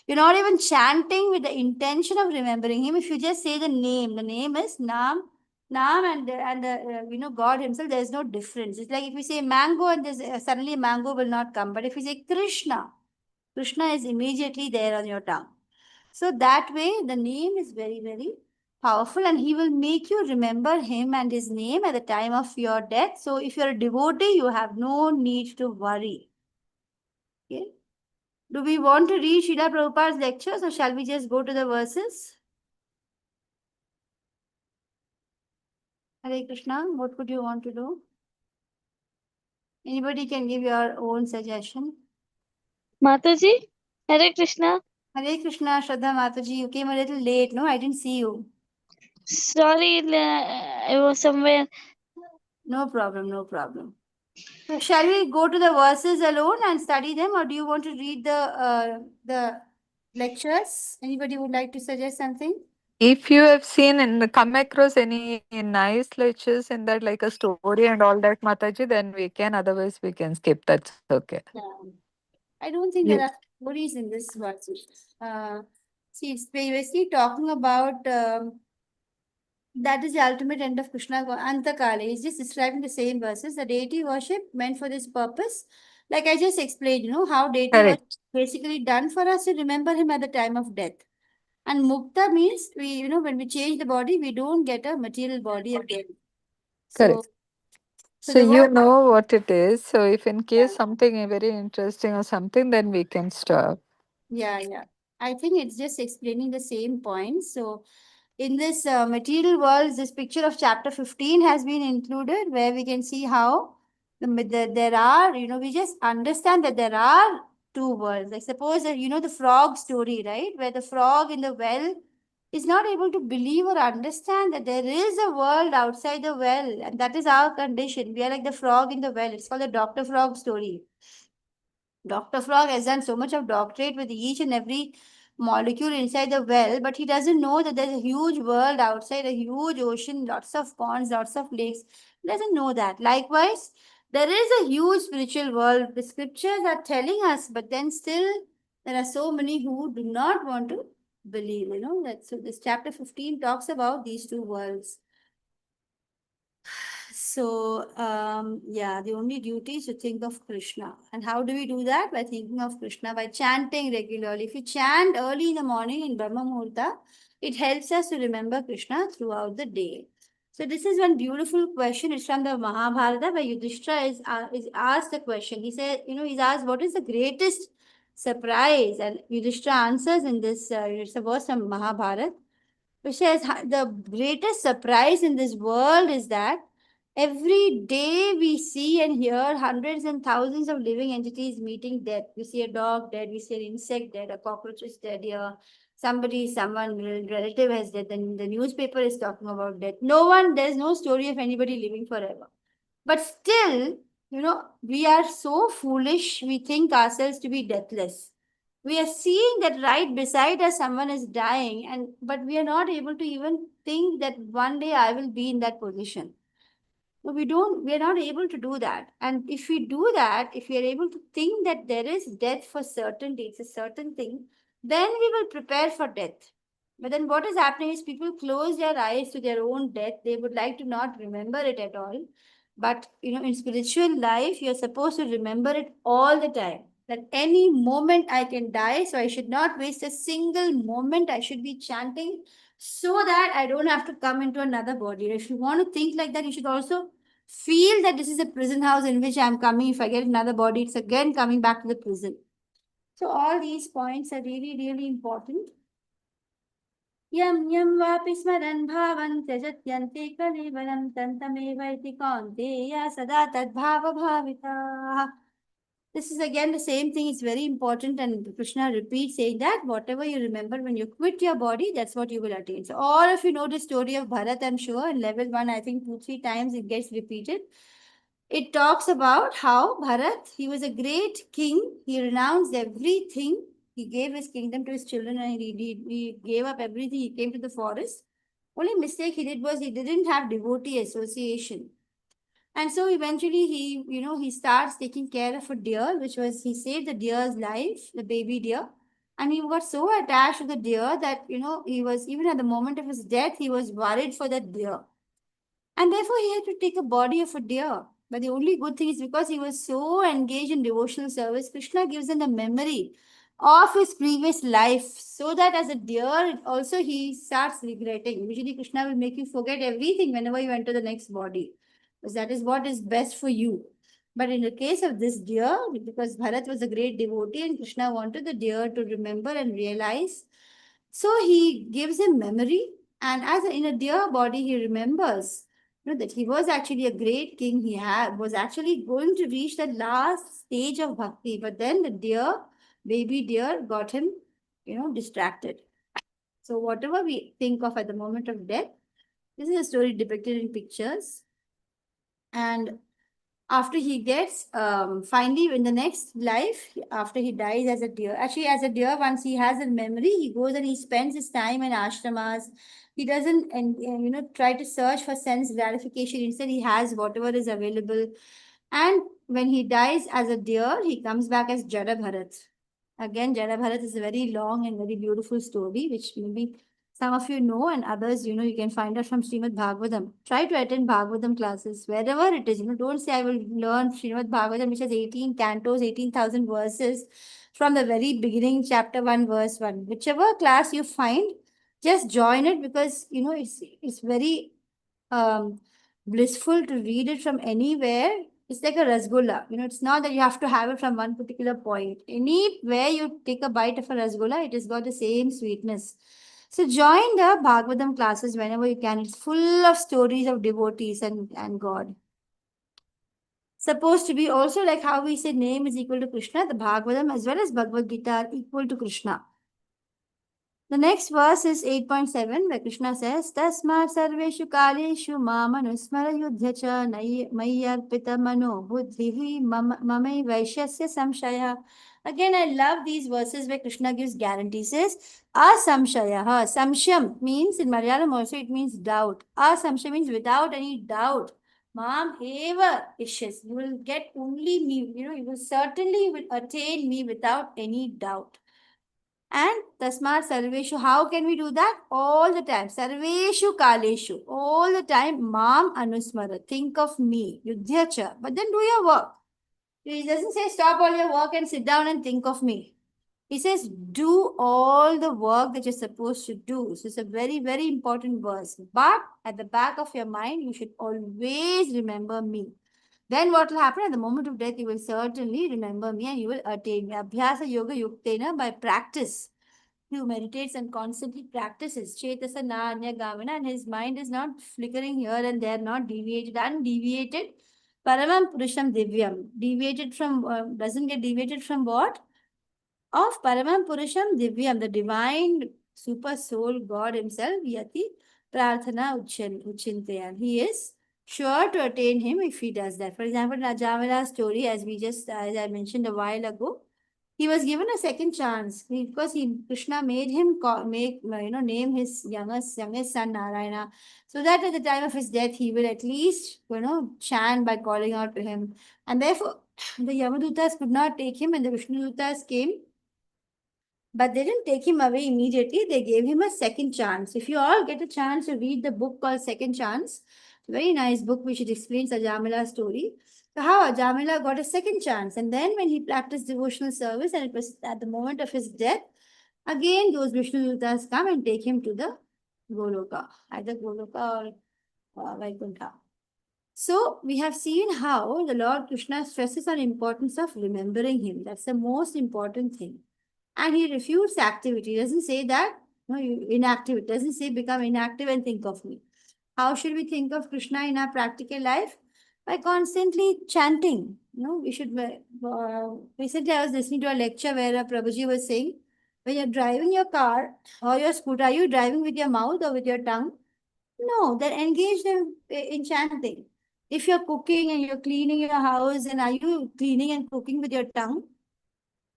you're not even chanting with the intention of remembering him. If you just say the name is Nam, and God Himself. There is no difference. It's like if you say mango and there's suddenly mango will not come, but if you say Krishna, Krishna is immediately there on your tongue. So that way, the name is very, very powerful, and he will make you remember him and his name at the time of your death. So if you're a devotee, you have no need to worry. Okay. Do we want to read Srila Prabhupada's lectures, or shall we just go to the verses? Hare Krishna, what would you want to do? Anybody can give your own suggestion. Mataji, Hare Krishna. Hare Krishna, Shraddha Mataji, you came a little late, no? I didn't see you. Sorry, I was somewhere. No problem, no problem. So shall we go to the verses alone and study them, or do you want to read the lectures? Anybody would like to suggest something? If you have seen and come across any nice lectures in that, like a story and all that, Mataji, then we can. Otherwise, we can skip. That's okay. Yeah. I don't think You- there are stories in this verse. See, it's previously talking about that is the ultimate end of Krishna Antakala. He's just describing the same verses. The deity worship meant for this purpose. Like I just explained, how deity Correct. worship is basically done for us to remember him at the time of death. And mukta means when we change the body, we don't get a material body again. So, Correct. so So the you word, know what it is. So if in case yeah, something very interesting or something, then we can stop. yeah. I think it's just explaining the same point. So, in this material world, this picture of chapter 15 has been included where we can see how there are, we just understand that there are two worlds. Like suppose that, the frog story, right? Where the frog in the well is not able to believe or understand that there is a world outside the well. And that is our condition. We are like the frog in the well. It's called the Dr. Frog story. Dr. Frog has done so much of doctorate with each and every molecule inside the well, but he doesn't know that there's a huge world outside, a huge ocean, lots of ponds, lots of lakes. He doesn't know that. Likewise, there is a huge spiritual world. The scriptures are telling us, but then still there are so many who do not want to believe, that. So this chapter 15 talks about these two worlds. So, the only duty is to think of Krishna. And how do we do that? By thinking of Krishna, by chanting regularly. If you chant early in the morning in Brahma Muhurta, it helps us to remember Krishna throughout the day. So, this is one beautiful question. It's from the Mahabharata, where Yudhishthira is asked the question. He said, he's asked, what is the greatest surprise? And Yudhishthira answers in this, it's a verse from Mahabharata, which says, the greatest surprise in this world is that every day we see and hear hundreds and thousands of living entities meeting death. We see a dog dead, we see an insect dead, a cockroach is dead here, someone relative has dead, then the newspaper is talking about death. There's no story of anybody living forever. But still, we are so foolish, we think ourselves to be deathless. We are seeing that right beside us someone is dying, but we are not able to even think that one day I will be in that position. But we are not able to do that. And if we do that, if we are able to think that there is death for certainty, it's a certain thing, then we will prepare for death. But then what is happening is people close their eyes to their own death. They would like to not remember it at all. But in spiritual life, you're supposed to remember it all the time. That any moment I can die, so I should not waste a single moment. I should be chanting so that I don't have to come into another body. If you want to think like that, you should also feel that this is a prison house in which I'm coming. If I get another body, it's again coming back to the prison. So all these points are really, really important. Yam yam vapi smaran bhavan tyajatyante kalivalam tantameva iti kaunteya sada tadbhava bhavita. This is again the same thing. It's very important. And Krishna repeats saying that whatever you remember when you quit your body, that's what you will attain. So all of you know the story of Bharat, I'm sure. In level 1, I think 2-3 times it gets repeated. It talks about how Bharat, he was a great king. He renounced everything. He gave his kingdom to his children and he gave up everything. He came to the forest. Only mistake he did was he didn't have devotee association. And so eventually he starts taking care of a deer, which was, he saved the deer's life, the baby deer. And he got so attached to the deer that, he was, even at the moment of his death, he was worried for that deer. And therefore, he had to take a body of a deer. But the only good thing is because he was so engaged in devotional service, Krishna gives him the memory of his previous life so that as a deer, also he starts regretting. Usually, Krishna will make you forget everything whenever you enter the next body, because that is what is best for you. But in the case of this deer, because Bharat was a great devotee and Krishna wanted the deer to remember and realize, so he gives him memory. And in a deer body, he remembers that he was actually a great king. He was actually going to reach the last stage of bhakti, but then the baby deer, got him, distracted. So whatever we think of at the moment of death, this is a story depicted in pictures. And after he gets, finally in the next life, after he dies as a deer, actually as a deer, once he has a memory, he goes and he spends his time in ashramas. He doesn't try to search for sense gratification. Instead, he has whatever is available. And when he dies as a deer, he comes back as Jada Bharat. Again, Jada Bharat is a very long and very beautiful story, which maybe some of you know, and others, you can find out from Srimad Bhagavatam. Try to attend Bhagavatam classes, wherever it is. Don't say I will learn Srimad Bhagavatam, which has 18 cantos, 18,000 verses from the very beginning, chapter 1, verse 1. Whichever class you find, just join it, because, it's very blissful to read it from anywhere. It's like a rasgulla. It's not that you have to have it from one particular point. Anywhere you take a bite of a rasgulla, it has got the same sweetness. So join the Bhagavatam classes whenever you can. It's full of stories of devotees and God. Supposed to be also like how we say name is equal to Krishna, the Bhagavatam as well as Bhagavad Gita are equal to Krishna. The next verse is 8.7, where Krishna says, Tasmat sarveshu kaleshu mamanusmara yudhya cha mayyarpita mano buddhihi mamai vaishyasya samshaya. Again, I love these verses where Krishna gives guarantees. Says, asamshaya. Samshyam means, in Malayalam also, it means doubt. Asamshaya means without any doubt. Mam eva ishes. You will get only me. You will certainly attain me without any doubt. And tasmat sarveshu, how can we do that? All the time. Sarveshu kaleshu. All the time. Mam anusmara. Think of me. Yudhyacha. But then do your work. He doesn't say stop all your work and sit down and think of me. He says do all the work that you're supposed to do. So it's a very, very important verse. But at the back of your mind, you should always remember me. Then what will happen at the moment of death? You will certainly remember me and you will attain me. Abhyasa yoga yuktena, by practice. He meditates and constantly practices. Chetasa na anya gavana, and his mind is not flickering here and there, not deviated, undeviated. Paramam Purusham Divyam. Deviated from, doesn't get deviated from what? Of Paramam Purusham Divyam, the divine super soul God himself, Yati Prarthana Uchintayan. He is sure to attain him if he does that. For example, in Ajamala's story, as I mentioned a while ago, he was given a second chance because Krishna made him name his youngest son Narayana, so that at the time of his death he will at least chant by calling out to him. And therefore the Yamadutas could not take him, and the Vishnudutas came. But they didn't take him away immediately. They gave him a second chance. If you all get a chance to read the book called Second Chance, very nice book which explains Ajamala's story. So how Ajamala got a second chance. And then when he practiced devotional service, and it was at the moment of his death, again those Vishnu Dutas come and take him to the Goloka, either Goloka or Vaikuntha. So we have seen how the Lord Krishna stresses on importance of remembering him. That's the most important thing. And he refutes activity. He doesn't say that, you inactive. It doesn't say become inactive and think of me. How should we think of Krishna in our practical life? By constantly chanting. We should. Recently, I was listening to a lecture where Prabhuji was saying, when you're driving your car or your scooter, are you driving with your mouth or with your tongue? No, then engage them in chanting. If you're cooking and you're cleaning your house, and are you cleaning and cooking with your tongue?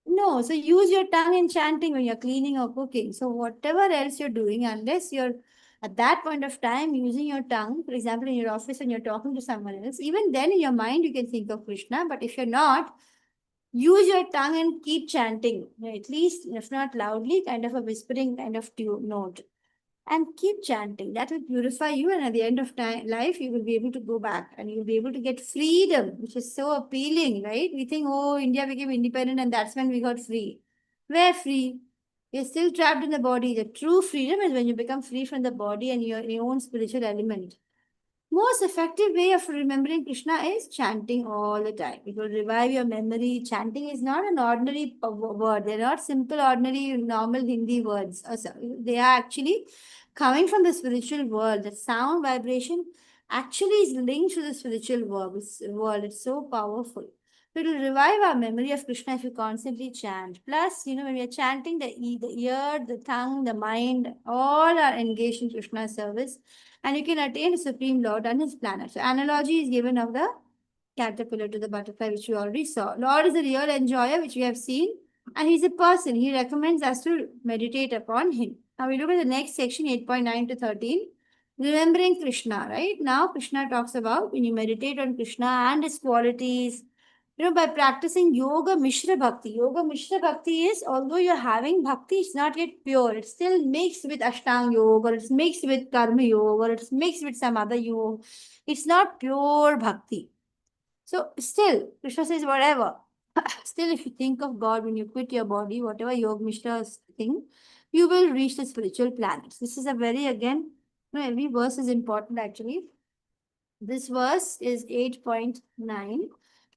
No. So use your tongue in chanting when you're cleaning or cooking. So whatever else you're doing, unless you're at that point of time using your tongue, for example, in your office and you're talking to someone else, even then in your mind you can think of Krishna. But if you're not, use your tongue and keep chanting, at least if not loudly, kind of a whispering kind of note, and keep chanting. That will purify you, and at the end of time life you will be able to go back and you'll be able to get freedom, which is so appealing, right? We think, oh, India became independent and that's when we got free. We're free. You're still trapped in the body. The true freedom is when you become free from the body and your own spiritual element. Most effective way of remembering Krishna is chanting all the time. It will revive your memory. Chanting is not an ordinary word. They're not simple, ordinary, normal Hindi words. They are actually coming from the spiritual world. The sound vibration actually is linked to the spiritual world. It's so powerful. It will revive our memory of Krishna if you constantly chant. Plus, when we are chanting, the ear, the tongue, the mind, all are engaged in Krishna's service, and you can attain the Supreme Lord and his planet. So analogy is given of the caterpillar to the butterfly, which we already saw. Lord is a real enjoyer, which we have seen, and he's a person. He recommends us to meditate upon him. Now we look at the next section, 8.9 to 13. Remembering Krishna, right? Now Krishna talks about when you meditate on Krishna and his qualities, by practicing Yoga Mishra Bhakti. Yoga Mishra Bhakti is, although you're having Bhakti, it's not yet pure. It's still mixed with Ashtanga Yoga, or it's mixed with Karma Yoga, or it's mixed with some other yoga. It's not pure Bhakti. So still, Krishna says whatever. Still, if you think of God when you quit your body, whatever Yoga Mishra thing, you will reach the spiritual planets. This is a very, again, every verse is important actually. This verse is 8.9,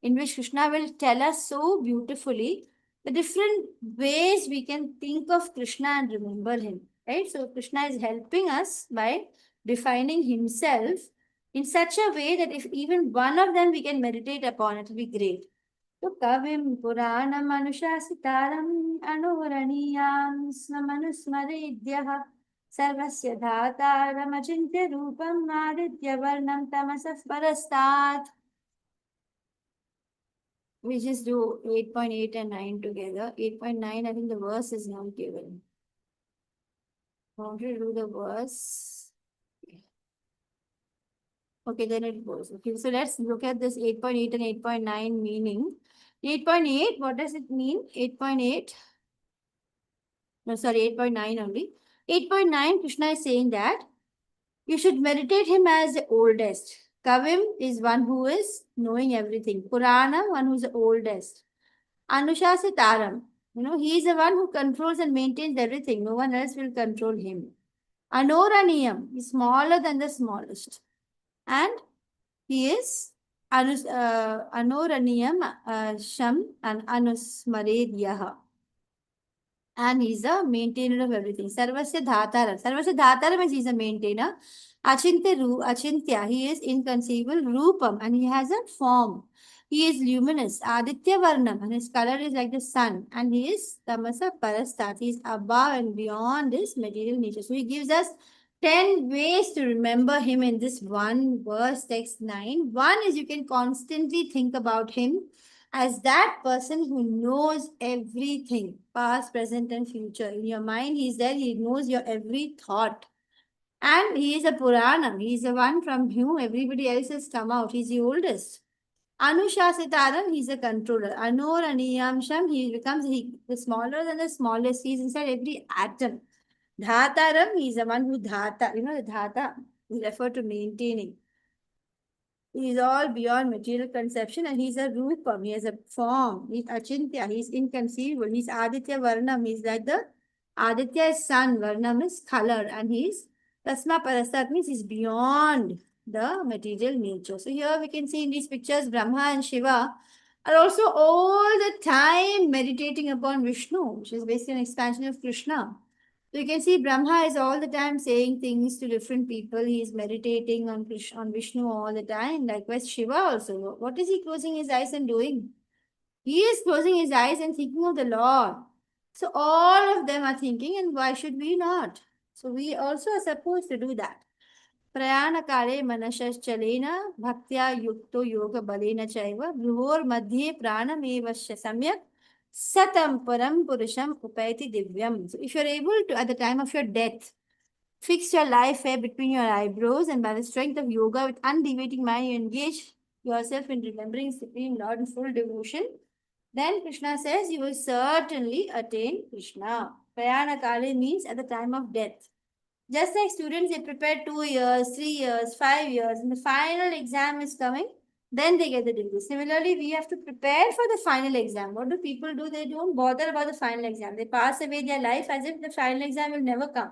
in which Krishna will tell us so beautifully the different ways we can think of Krishna and remember him. Right? So Krishna is helping us by defining himself in such a way that if even one of them we can meditate upon, it will be great. So Kavim Puranam Anushasitaram Anuvaraniyam Smamanusmaridyaha Sarvasya Dhataram Achintya Rupam Aditya Varnam Tamasaf Parastat. We just do 8.8 and 9 together. 8.9, I think the verse is not given. I want to do the verse. Okay, then it goes. Okay, so let's look at this 8.8 and 8.9 meaning. 8.8, what does it mean? 8.8. No, sorry, 8.9 only. 8.9, Krishna is saying that you should meditate him as the oldest. Kavim is one who is knowing everything. Purana, one who is the oldest. Anushasitaram, he is the one who controls and maintains everything. No one else will control him. Anoraniyam is smaller than the smallest. And he is Anoraniyam Sham and Anusmaredyaha. And he's a maintainer of everything. Sarvasya Dhataram. Sarvasya Dhataram means he's a maintainer. Achintya, he is inconceivable. Rupam, and he has a form. He is luminous. Aditya Varnam, and his color is like the sun. And he is Tamasa Parastat. He is above and beyond this material nature. So he gives us 10 ways to remember him in this one verse, text 9. One is you can constantly think about him as that person who knows everything, past, present, and future. In your mind, he's there, he knows your every thought. And he is a Puranam. He is the one from whom everybody else has come out. He's the oldest. Anushasitaram, he's a controller. Anoraniyamsham, he becomes the smaller than the smallest. He's inside every atom. Dhataram, he's the one who dhata. The dhata is referred to maintaining. He is all beyond material conception, and he's a Rupam. He has a form. He's Achintya. He's inconceivable. He's Aditya Varnam. He's like the Aditya is sun. Varnam is color. And he's Tasma Parastat means he's beyond the material nature. So here we can see in these pictures, Brahma and Shiva are also all the time meditating upon Vishnu, which is basically an expansion of Krishna. So you can see Brahma is all the time saying things to different people. He is meditating on Vishnu all the time. Likewise, Shiva also. What is he closing his eyes and doing? He is closing his eyes and thinking of the Lord. So all of them are thinking, and why should we not? So we also are supposed to do that. प्रयाणकाले मनश्चलेन भक्त्या युक्तो योगबलेन चैव भ्रुवोर्मध्ये प्राणमेवस्य सम्यक् satam param purusham upayati divyam. So if you're able to, at the time of your death, fix your life hair between your eyebrows, and by the strength of yoga with undeviating mind, you engage yourself in remembering Supreme Lord in full devotion, then Krishna says you will certainly attain Krishna. Prayana Kale means at the time of death. Just like students, they prepare 2 years, 3 years, 5 years, and the final exam is coming, then they get the degree. Similarly, we have to prepare for the final exam. What do people do? They don't bother about the final exam. They pass away their life as if the final exam will never come.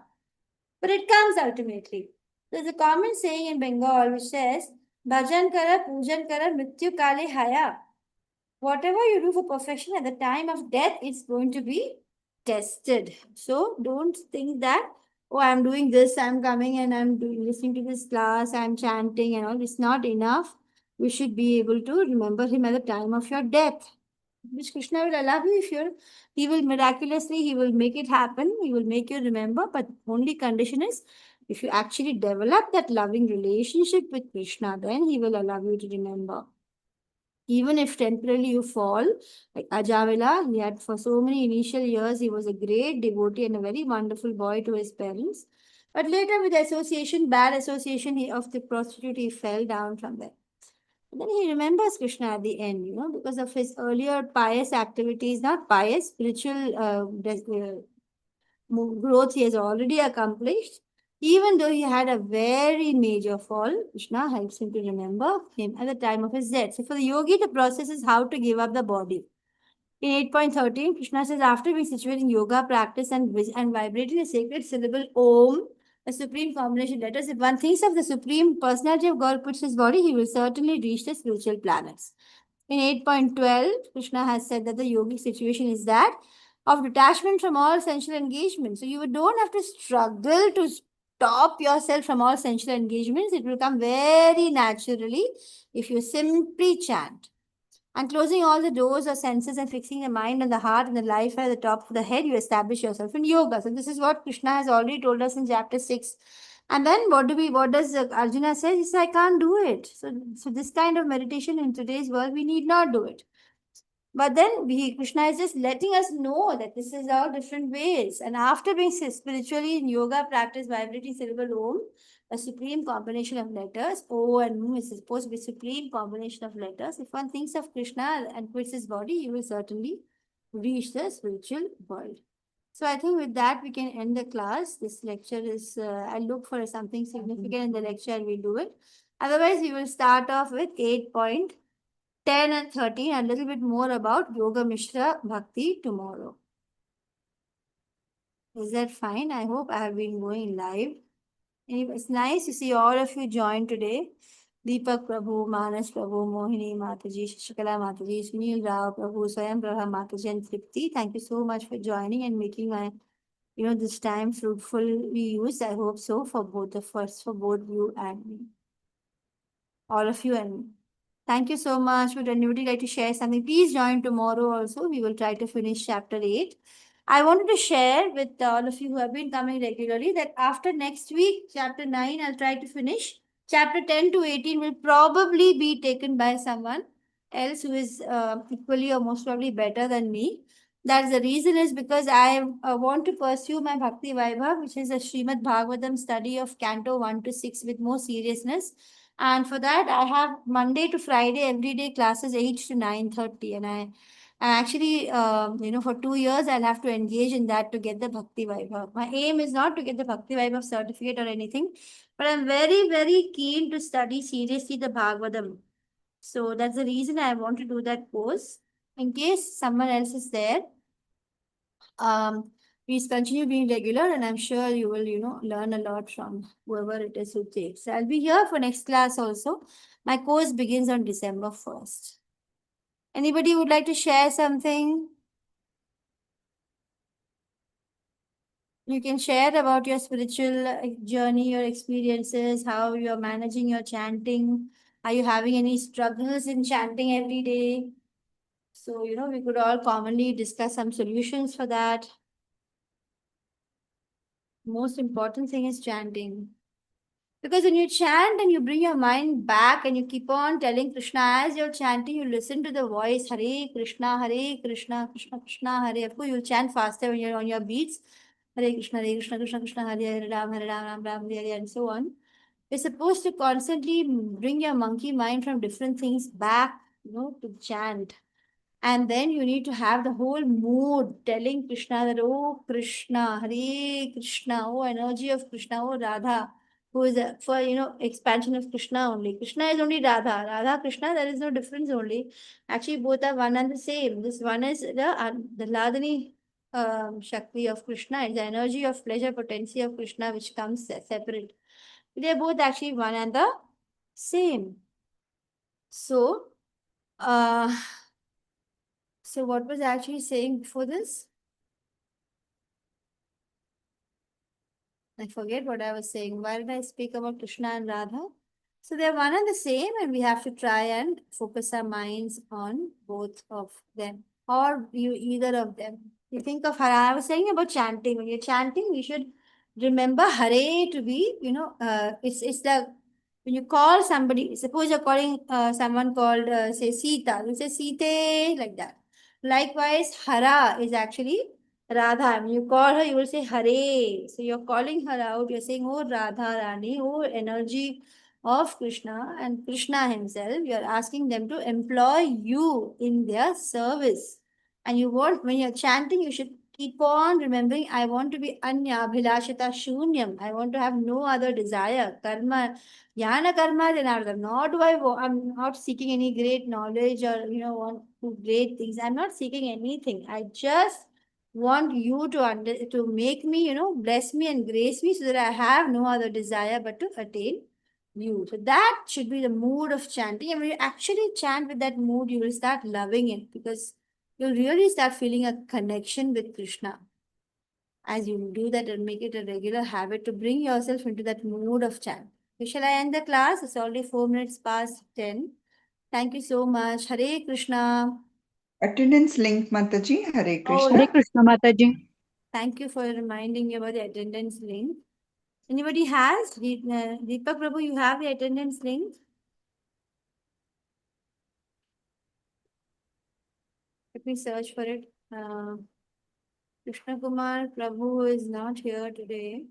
But it comes ultimately. There's a common saying in Bengal which says, Bhajan kara, pujan kara, mrityu kale haya. Whatever you do for perfection at the time of death, it's going to be tested. So don't think that, oh, I'm doing this, I'm coming and I'm listening to this class, I'm chanting and all. It's not enough. We should be able to remember him at the time of your death, which Krishna will allow you if you're, he will miraculously, he will make it happen, he will make you remember, but only condition is if you actually develop that loving relationship with Krishna, then he will allow you to remember. Even if temporarily you fall, like Ajavila, he had for so many initial years, he was a great devotee and a very wonderful boy to his parents. But later, with association, bad association of the prostitute, he fell down from there. And then he remembers Krishna at the end, because of his earlier pious activities, not pious, spiritual growth he has already accomplished. Even though he had a very major fall, Krishna helps him to remember him at the time of his death. So for the yogi, the process is how to give up the body. In 8.13, Krishna says, after being situated in yoga practice and vibrating the sacred syllable Om, a supreme combination letters, if one thinks of the supreme personality of God puts his body, he will certainly reach the spiritual planets. In 8.12, Krishna has said that the yogic situation is that of detachment from all sensual engagement. So you don't have to struggle to stop yourself from all sensual engagements. It will come very naturally if you simply chant. And closing all the doors or senses and fixing the mind and the heart and the life at the top of the head, you establish yourself in yoga. So this is what Krishna has already told us in chapter 6. And then what does Arjuna say? He says, I can't do it. So this kind of meditation in today's world, we need not do it. But then Krishna is just letting us know that this is all different ways. And after being spiritually in yoga practice, vibrating syllable Om, a supreme combination of letters, O and M is supposed to be supreme combination of letters. If one thinks of Krishna and quits his body, he will certainly reach the spiritual world. So I think with that, we can end the class. This lecture is, I'll look for something significant in the lecture and we'll do it. Otherwise, we will start off with 8.10 and 13, a little bit more about Yoga Mishra Bhakti tomorrow. Is that fine? I hope I have been going live. Anyway, it's nice to see all of you join today. Deepak Prabhu, Manas Prabhu, Mohini Mataji, Shashikala Mataji, Sunil Rao Prabhu, Swayam Prabha Mataji, and Tripti. Thank you so much for joining and making my, this time fruitfully used. I hope so for both of us, for both you and me. All of you and me. Thank you so much. Would anybody like to share something? Please join tomorrow also. We will try to finish chapter 8. I wanted to share with all of you who have been coming regularly that after next week, chapter 9, I'll try to finish. Chapter 10 to 18 will probably be taken by someone else who is equally or most probably better than me. That's the reason is because I want to pursue my Bhakti Vaibhav, which is a Srimad Bhagavatam study of Canto 1 to 6 with more seriousness. And for that, I have Monday to Friday, everyday classes 8 to 9:30. And I actually, for 2 years, I'll have to engage in that to get the Bhakti Vaibhav. My aim is not to get the Bhakti Vaibhav certificate or anything, but I'm very, very keen to study seriously the Bhagavatam. So that's the reason I want to do that course. In case someone else is there, please continue being regular and I'm sure you will, learn a lot from whoever it is who takes. I'll be here for next class also. My course begins on December 1st. Anybody would like to share something? You can share about your spiritual journey, your experiences, how you're managing your chanting. Are you having any struggles in chanting every day? So, we could all commonly discuss some solutions for that. Most important thing is chanting. Because when you chant and you bring your mind back and you keep on telling Krishna as you're chanting, you listen to the voice Hare Krishna, Krishna Krishna, Hare. Of course, you'll chant faster when you're on your beats. Hare Krishna, Krishna Krishna, Hare Hare Ram, Ram Hare, and so on. You're supposed to constantly bring your monkey mind from different things back, to chant. And then you need to have the whole mood telling Krishna that, oh Krishna, Hare Krishna, oh energy of Krishna, oh Radha, who is for expansion of Krishna only. Krishna is only Radha. Radha, Krishna, there is no difference only. Actually, both are one and the same. This one is the Ladani Shakti of Krishna, it's the energy of pleasure potency of Krishna which comes separate. They are both actually one and the same. So, so what was I actually saying before this? I forget what I was saying. Why did I speak about Krishna and Radha? So they're one and the same, and we have to try and focus our minds on both of them, or either of them. You think of Hare. I was saying about chanting. When you're chanting, we should remember Hare to be, it's the when you call somebody. Suppose you're calling someone called say Sita. You say Sita like that. Likewise, Hara is actually Radha. When you call her, you will say Hare. So you're calling her out. You're saying, oh Radha Rani, oh energy of Krishna and Krishna himself. You're asking them to employ you in their service. And you want, when you're chanting, you should keep on remembering, I want to be Anya Bhilashita Shunyam. I want to have no other desire. Karma, Jnana Karma Janardhan. Not do I'm not seeking any great knowledge or want to great things. I'm not seeking anything. I just want you to make me, bless me and grace me so that I have no other desire but to attain you. So that should be the mood of chanting. And when you actually chant with that mood, you will start loving it because you'll really start feeling a connection with Krishna. As you do that and make it a regular habit to bring yourself into that mood of chant. So shall I end the class? It's already 4 minutes past 10. Thank you so much. Hare Krishna. Attendance link, Mataji. Hare Oh, Krishna. yeah. Krishna, Mataji. Thank you for reminding me about the attendance link. Anybody has? Deepak Prabhu, you have the attendance link? Let me search for it. Krishna Kumar Prabhu is not here today.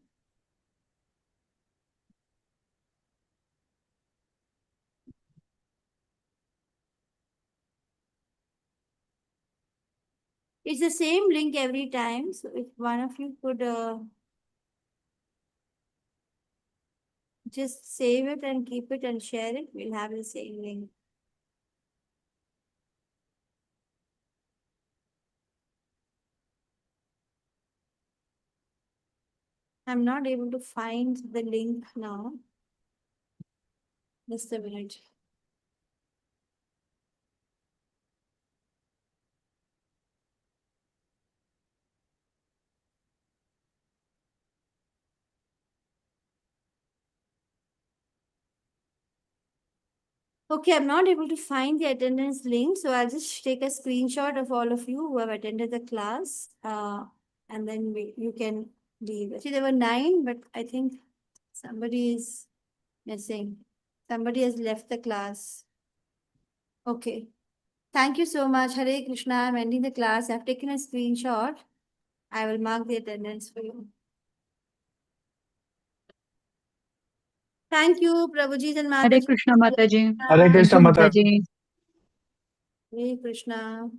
It's the same link every time. So if one of you could just save it and keep it and share it, we'll have the same link. I'm not able to find the link now. Just a minute. Okay, I'm not able to find the attendance link, so I'll just take a screenshot of all of you who have attended the class, and then you can leave. Actually, there were 9, but I think somebody is missing. Somebody has left the class. Okay. Thank you so much. Hare Krishna. I'm ending the class. I've taken a screenshot. I will mark the attendance for you. Thank you, Prabhuji and Mataji. Hare Krishna, Mataji. Hare Krishna, Mataji. Mataji. Hare Krishna.